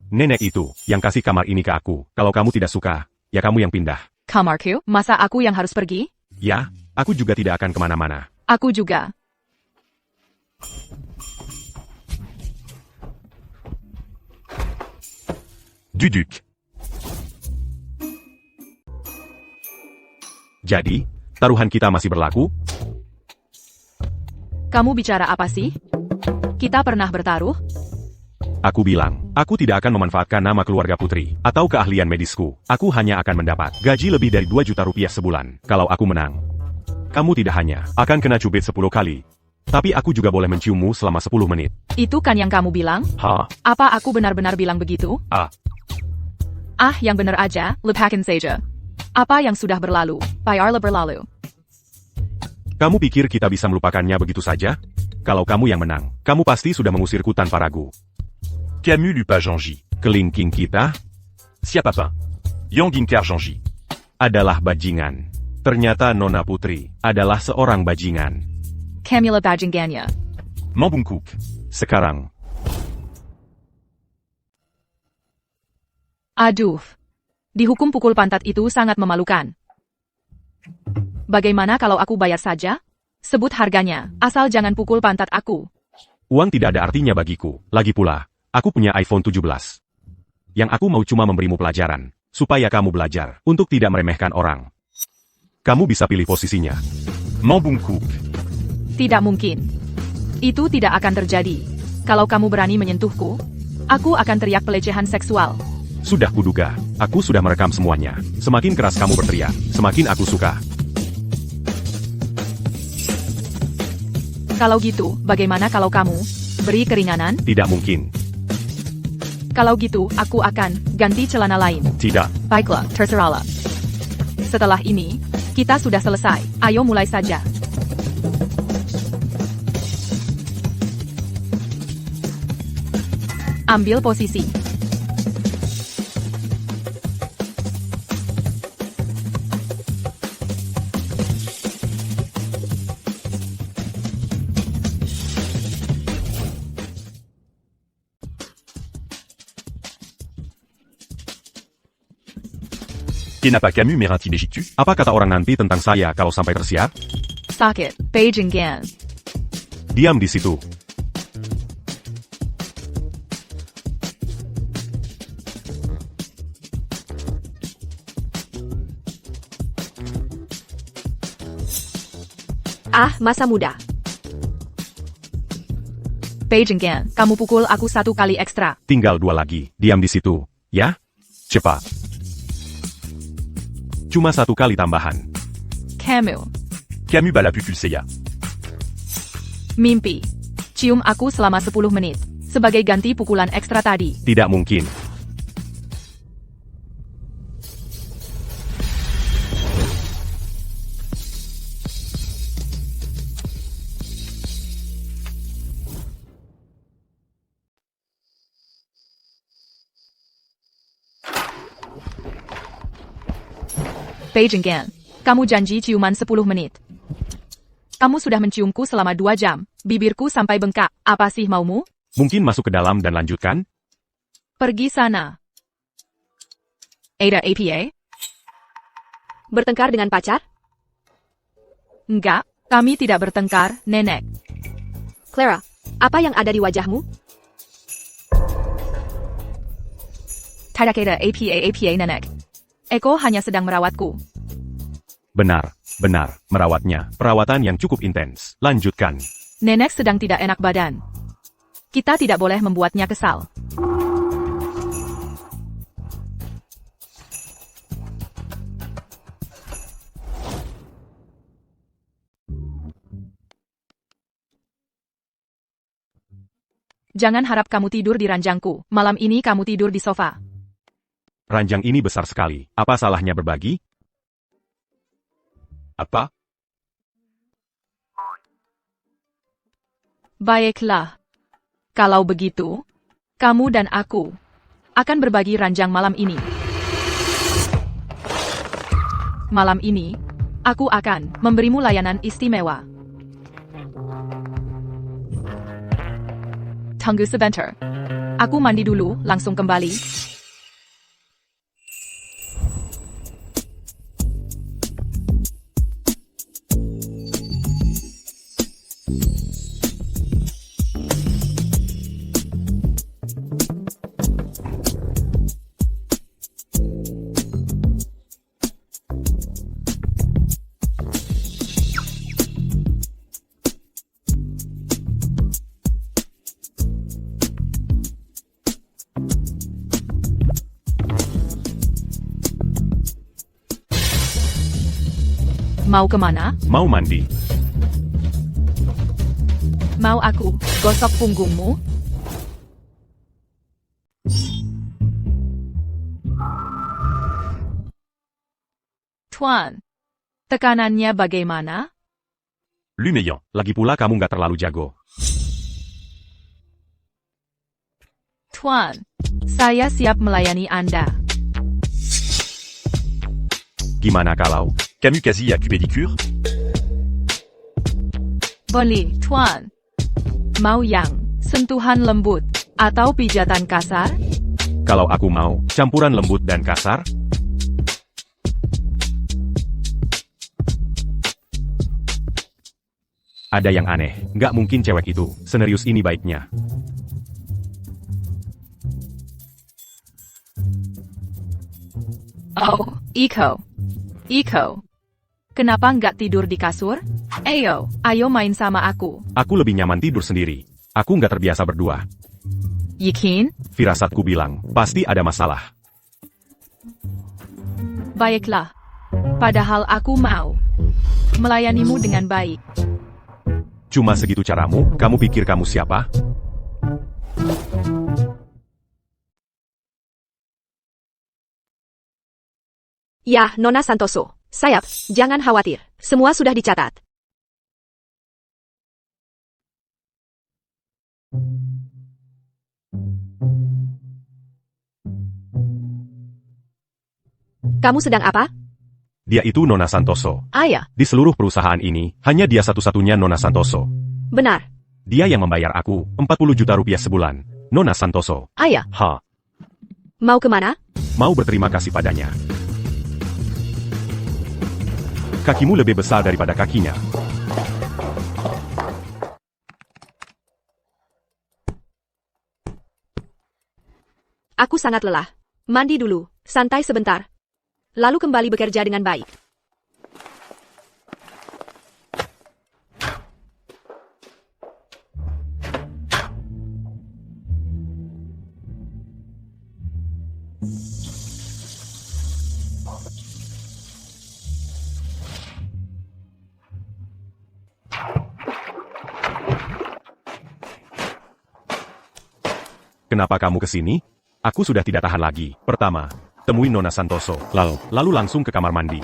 Nenek itu, yang kasih kamar ini ke aku. Kalau kamu tidak suka, ya kamu yang pindah. Kamarku? Masa aku yang harus pergi? Ya, aku juga tidak akan kemana-mana. Aku juga. Du duc. Jadi, taruhan kita masih berlaku? Kamu bicara apa sih? Kita pernah bertaruh? Aku bilang, aku tidak akan memanfaatkan nama keluarga putri, atau keahlian medisku. Aku hanya akan mendapat gaji lebih dari 2 juta rupiah sebulan, kalau aku menang. Kamu tidak hanya akan kena cubit 10 kali, tapi aku juga boleh menciummu selama 10 menit. Itu kan yang kamu bilang? Hah? Apa aku benar-benar bilang begitu? Yang benar aja, lupakan saja. Apa yang sudah berlalu, biarlah berlalu. Kamu pikir kita bisa melupakannya begitu saja? Kalau kamu yang menang, kamu pasti sudah mengusirku tanpa ragu. Camus Lupa Janji. Kelingking kita Siapa Papin. Yang Ginkar Janji. adalah bajingan. Ternyata Nona Putri adalah seorang bajingan. Camilla Bajingannya. Mambungkuk. Sekarang, Aduh. Dihukum pukul pantat itu sangat memalukan. Bagaimana kalau aku bayar saja? Sebut harganya, asal jangan pukul pantat aku. uang tidak ada artinya bagiku. Lagi pula, aku punya iPhone 17. Yang aku mau cuma memberimu pelajaran, supaya kamu belajar untuk tidak meremehkan orang. Kamu bisa pilih posisinya. Mambungkuk. Tidak mungkin. Itu tidak akan terjadi. Kalau kamu berani menyentuhku, aku akan teriak pelecehan seksual. Sudah kuduga, aku sudah merekam semuanya. Semakin keras kamu berteriak, semakin aku suka. Kalau gitu, bagaimana kalau kamu beri keringanan? Tidak mungkin. Kalau gitu, aku akan ganti celana lain. Tidak. Baiklah, terserahlah. Setelah ini, kita sudah selesai. Ayo mulai saja. Ambil posisi. Kenapa Camus Meranti Begitu? Apa kata orang nanti tentang saya kalau sampai tersiar? Sakit, Beijing Gan. Diam di situ. Masa muda. Beijing Gan, kamu pukul aku 1 kali ekstra. Tinggal 2 lagi. Diam di situ. Ya? Cepat. Cuma 1 kali tambahan. Camus. Camus Bala Pupulseya. Mimpi. Cium aku selama 10 menit. Sebagai ganti pukulan ekstra tadi. Tidak mungkin. Beijing Gan, kamu janji ciuman 10 menit. Kamu sudah menciumku selama 2 jam. Bibirku sampai bengkak. Apa sih maumu? Mungkin masuk ke dalam dan lanjutkan? Pergi sana. Ada APA? Bertengkar dengan pacar? Enggak, kami tidak bertengkar, nenek. Clara, apa yang ada di wajahmu? Tidak ada APA nenek. Eko hanya sedang merawatku. Benar, merawatnya. Perawatan yang cukup intens. Lanjutkan. Nenek sedang tidak enak badan. Kita tidak boleh membuatnya kesal. Jangan harap kamu tidur di ranjangku. Malam ini kamu tidur di sofa. Ranjang ini besar sekali. Apa salahnya berbagi? Apa? Baiklah. Kalau begitu, kamu dan aku akan berbagi ranjang malam ini. Malam ini, aku akan memberimu layanan istimewa. Tunggu sebentar. Aku mandi dulu, langsung kembali. Mau kemana? Mau mandi. Mau aku gosok punggungmu? Tuan, tekanannya bagaimana? Lumeillant. Lagi pula kamu nggak terlalu jago. Tuan, saya siap melayani Anda. Gimana kalau? Camus quasi à cupédicure? Boleh, Tuan. Mau yang sentuhan lembut atau pijatan kasar? Kalau aku mau, campuran lembut dan kasar? Ada yang aneh, nggak mungkin cewek itu serius ini baiknya. Oh, Iko. Iko. Kenapa nggak tidur di kasur? Ayo main sama aku. Aku lebih nyaman tidur sendiri. Aku nggak terbiasa berdua. Yakin? Firasatku bilang, pasti ada masalah. Baiklah. Padahal aku mau melayanimu dengan baik. Cuma segitu caramu, kamu pikir kamu siapa? Ya, Nona Santoso. Sayap, jangan khawatir. Semua sudah dicatat. Kamu sedang apa? Dia itu Nona Santoso. Ayah, Di seluruh perusahaan ini, hanya dia satu-satunya Nona Santoso. benar. Dia yang membayar aku 40 juta rupiah sebulan. Nona Santoso. Ayah, Ha, mau kemana? mau berterima kasih padanya. Kakimu lebih besar daripada kakinya. Aku sangat lelah. Mandi dulu, santai sebentar. Lalu kembali bekerja dengan baik. Kenapa kamu kesini? Aku sudah tidak tahan lagi. Pertama, temui Nona Santoso. Lalu langsung ke kamar mandi.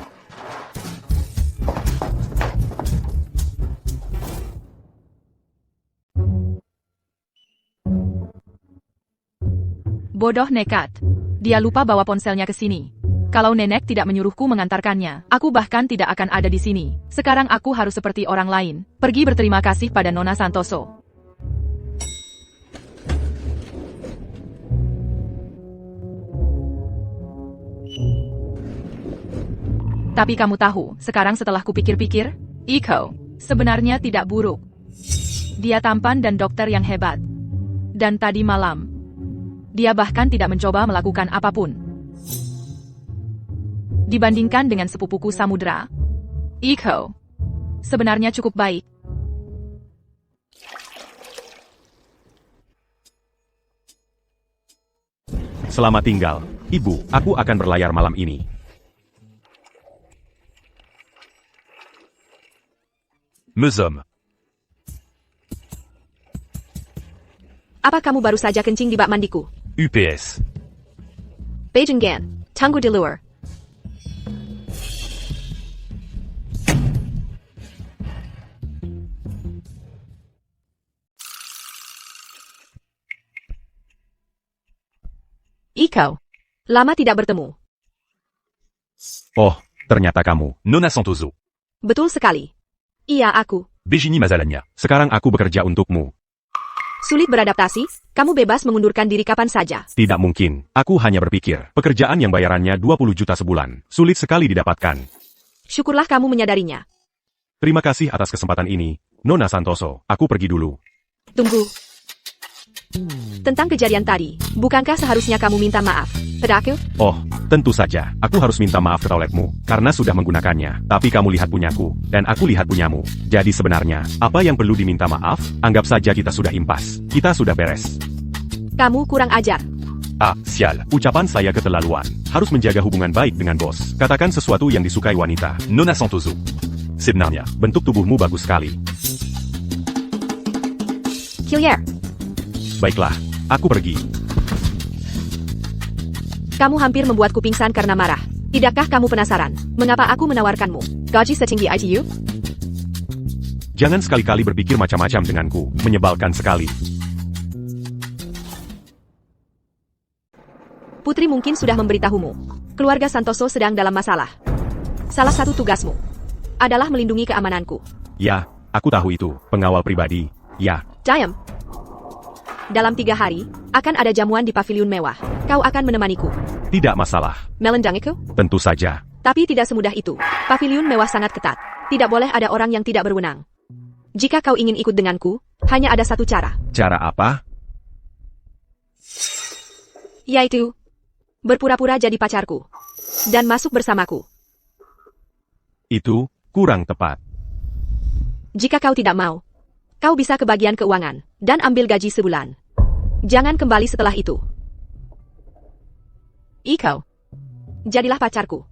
Bodoh nekat. Dia lupa bawa ponselnya ke sini. Kalau nenek tidak menyuruhku mengantarkannya, aku bahkan tidak akan ada di sini. Sekarang aku harus seperti orang lain. Pergi berterima kasih pada Nona Santoso. Tapi kamu tahu, sekarang setelah kupikir-pikir, Iko sebenarnya tidak buruk. Dia tampan dan dokter yang hebat. Dan tadi malam, dia bahkan tidak mencoba melakukan apapun. Dibandingkan dengan sepupuku Samudra, Iko sebenarnya cukup baik. Selamat tinggal, Ibu. Aku akan berlayar malam ini. Mes hommes. Apa kamu baru saja kencing di bak mandiku? UPS. Beijinggan, tunggu di luar. Iko, lama tidak bertemu. Oh, ternyata kamu. Nona Santoso. Betul sekali. Iya, aku. Virginie Mazalania. Sekarang aku bekerja untukmu. Sulit beradaptasi, kamu bebas mengundurkan diri kapan saja. Tidak mungkin. Aku hanya berpikir, pekerjaan yang bayarannya 20 juta sebulan. Sulit sekali didapatkan. Syukurlah kamu menyadarinya. Terima kasih atas kesempatan ini, Nona Santoso. Aku pergi dulu. Tunggu. Tentang kejadian tadi, bukankah seharusnya kamu minta maaf padaku? Oh, tentu saja. Aku harus minta maaf ke toiletmu, karena sudah menggunakannya. Tapi kamu lihat punyaku, dan aku lihat punyamu. Jadi sebenarnya, apa yang perlu diminta maaf? Anggap saja kita sudah impas. Kita sudah beres. Kamu kurang ajar. Ah, sial. Ucapan saya keterlaluan. Harus menjaga hubungan baik dengan bos. Katakan sesuatu yang disukai wanita. Nona Santoso. Sebenarnya, Bentuk tubuhmu bagus sekali. Hillier, Baiklah, aku pergi. kamu hampir membuatku pingsan karena marah. Tidakkah kamu penasaran, mengapa aku menawarkanmu gaji setinggi ITU? Jangan sekali-kali berpikir macam-macam denganku, menyebalkan sekali. Putri mungkin sudah memberitahumu. Keluarga Santoso sedang dalam masalah. Salah satu tugasmu adalah melindungi keamananku. Ya, aku tahu itu, pengawal pribadi. Ya, Diam. Dalam 3 hari, akan ada jamuan di paviliun mewah. Kau akan menemaniku. tidak masalah. Melendangiku? Tentu saja. Tapi tidak semudah itu. Paviliun mewah sangat ketat. Tidak boleh ada orang yang tidak berwenang. Jika kau ingin ikut denganku, hanya ada satu cara. Cara apa? Yaitu, berpura-pura jadi pacarku. Dan masuk bersamaku. Itu kurang tepat. Jika kau tidak mau, kau bisa ke bagian keuangan, dan ambil gaji sebulan. Jangan kembali setelah itu. Iko, Jadilah pacarku.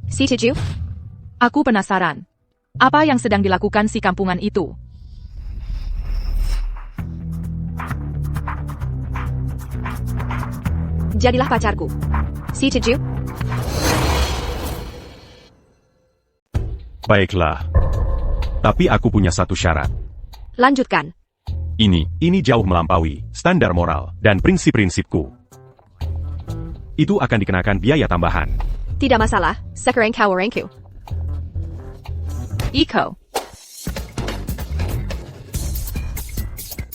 Si Cicu? aku penasaran. Apa yang sedang dilakukan si kampungan itu? Jadilah pacarku. Si Cicu? Baiklah. Tapi aku punya satu syarat. Lanjutkan. Ini jauh melampaui standar moral dan prinsip-prinsipku. Itu akan dikenakan biaya tambahan. Tidak masalah, sekarang kau orangku.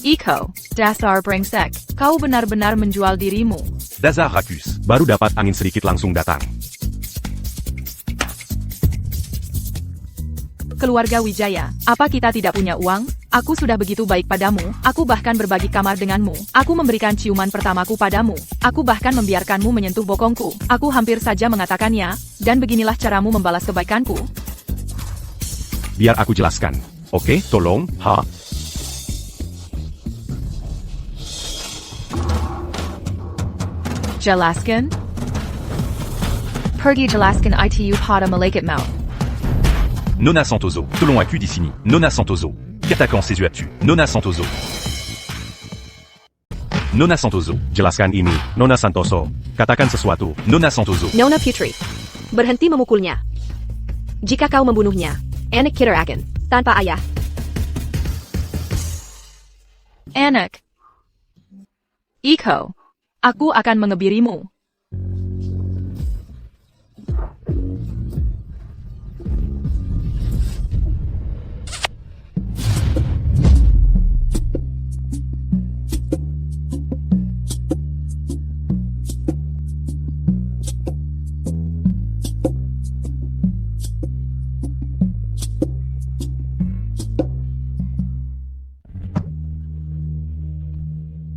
Iko, dasar brengsek. Kau benar-benar menjual dirimu. Dazar Racus. Baru dapat angin sedikit langsung datang. Keluarga Wijaya, apa kita tidak punya uang? Aku sudah begitu baik padamu, aku bahkan berbagi kamar denganmu. Aku memberikan ciuman pertamaku padamu. Aku bahkan membiarkanmu menyentuh bokongku. Aku hampir saja mengatakannya, dan beginilah caramu membalas kebaikanku. Biar aku jelaskan. Oke, tolong, ha? Jelaskan? Pergi jelaskan itu pada malaikat maut. Nona Santoso. Tolong aku di sini. Nona Santoso. Katakan sesuatu. Nona Santoso. Nona Santoso. Jelaskan ini, Nona Santoso. Katakan sesuatu. Nona Santoso. Nona Putri. Berhenti memukulnya. Jika kau membunuhnya, Anak kita akan tanpa ayah. Anak. Iko. Aku akan mengebirimu.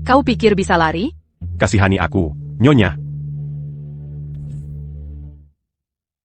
Kau pikir bisa lari? Kasihani aku, Nyonya.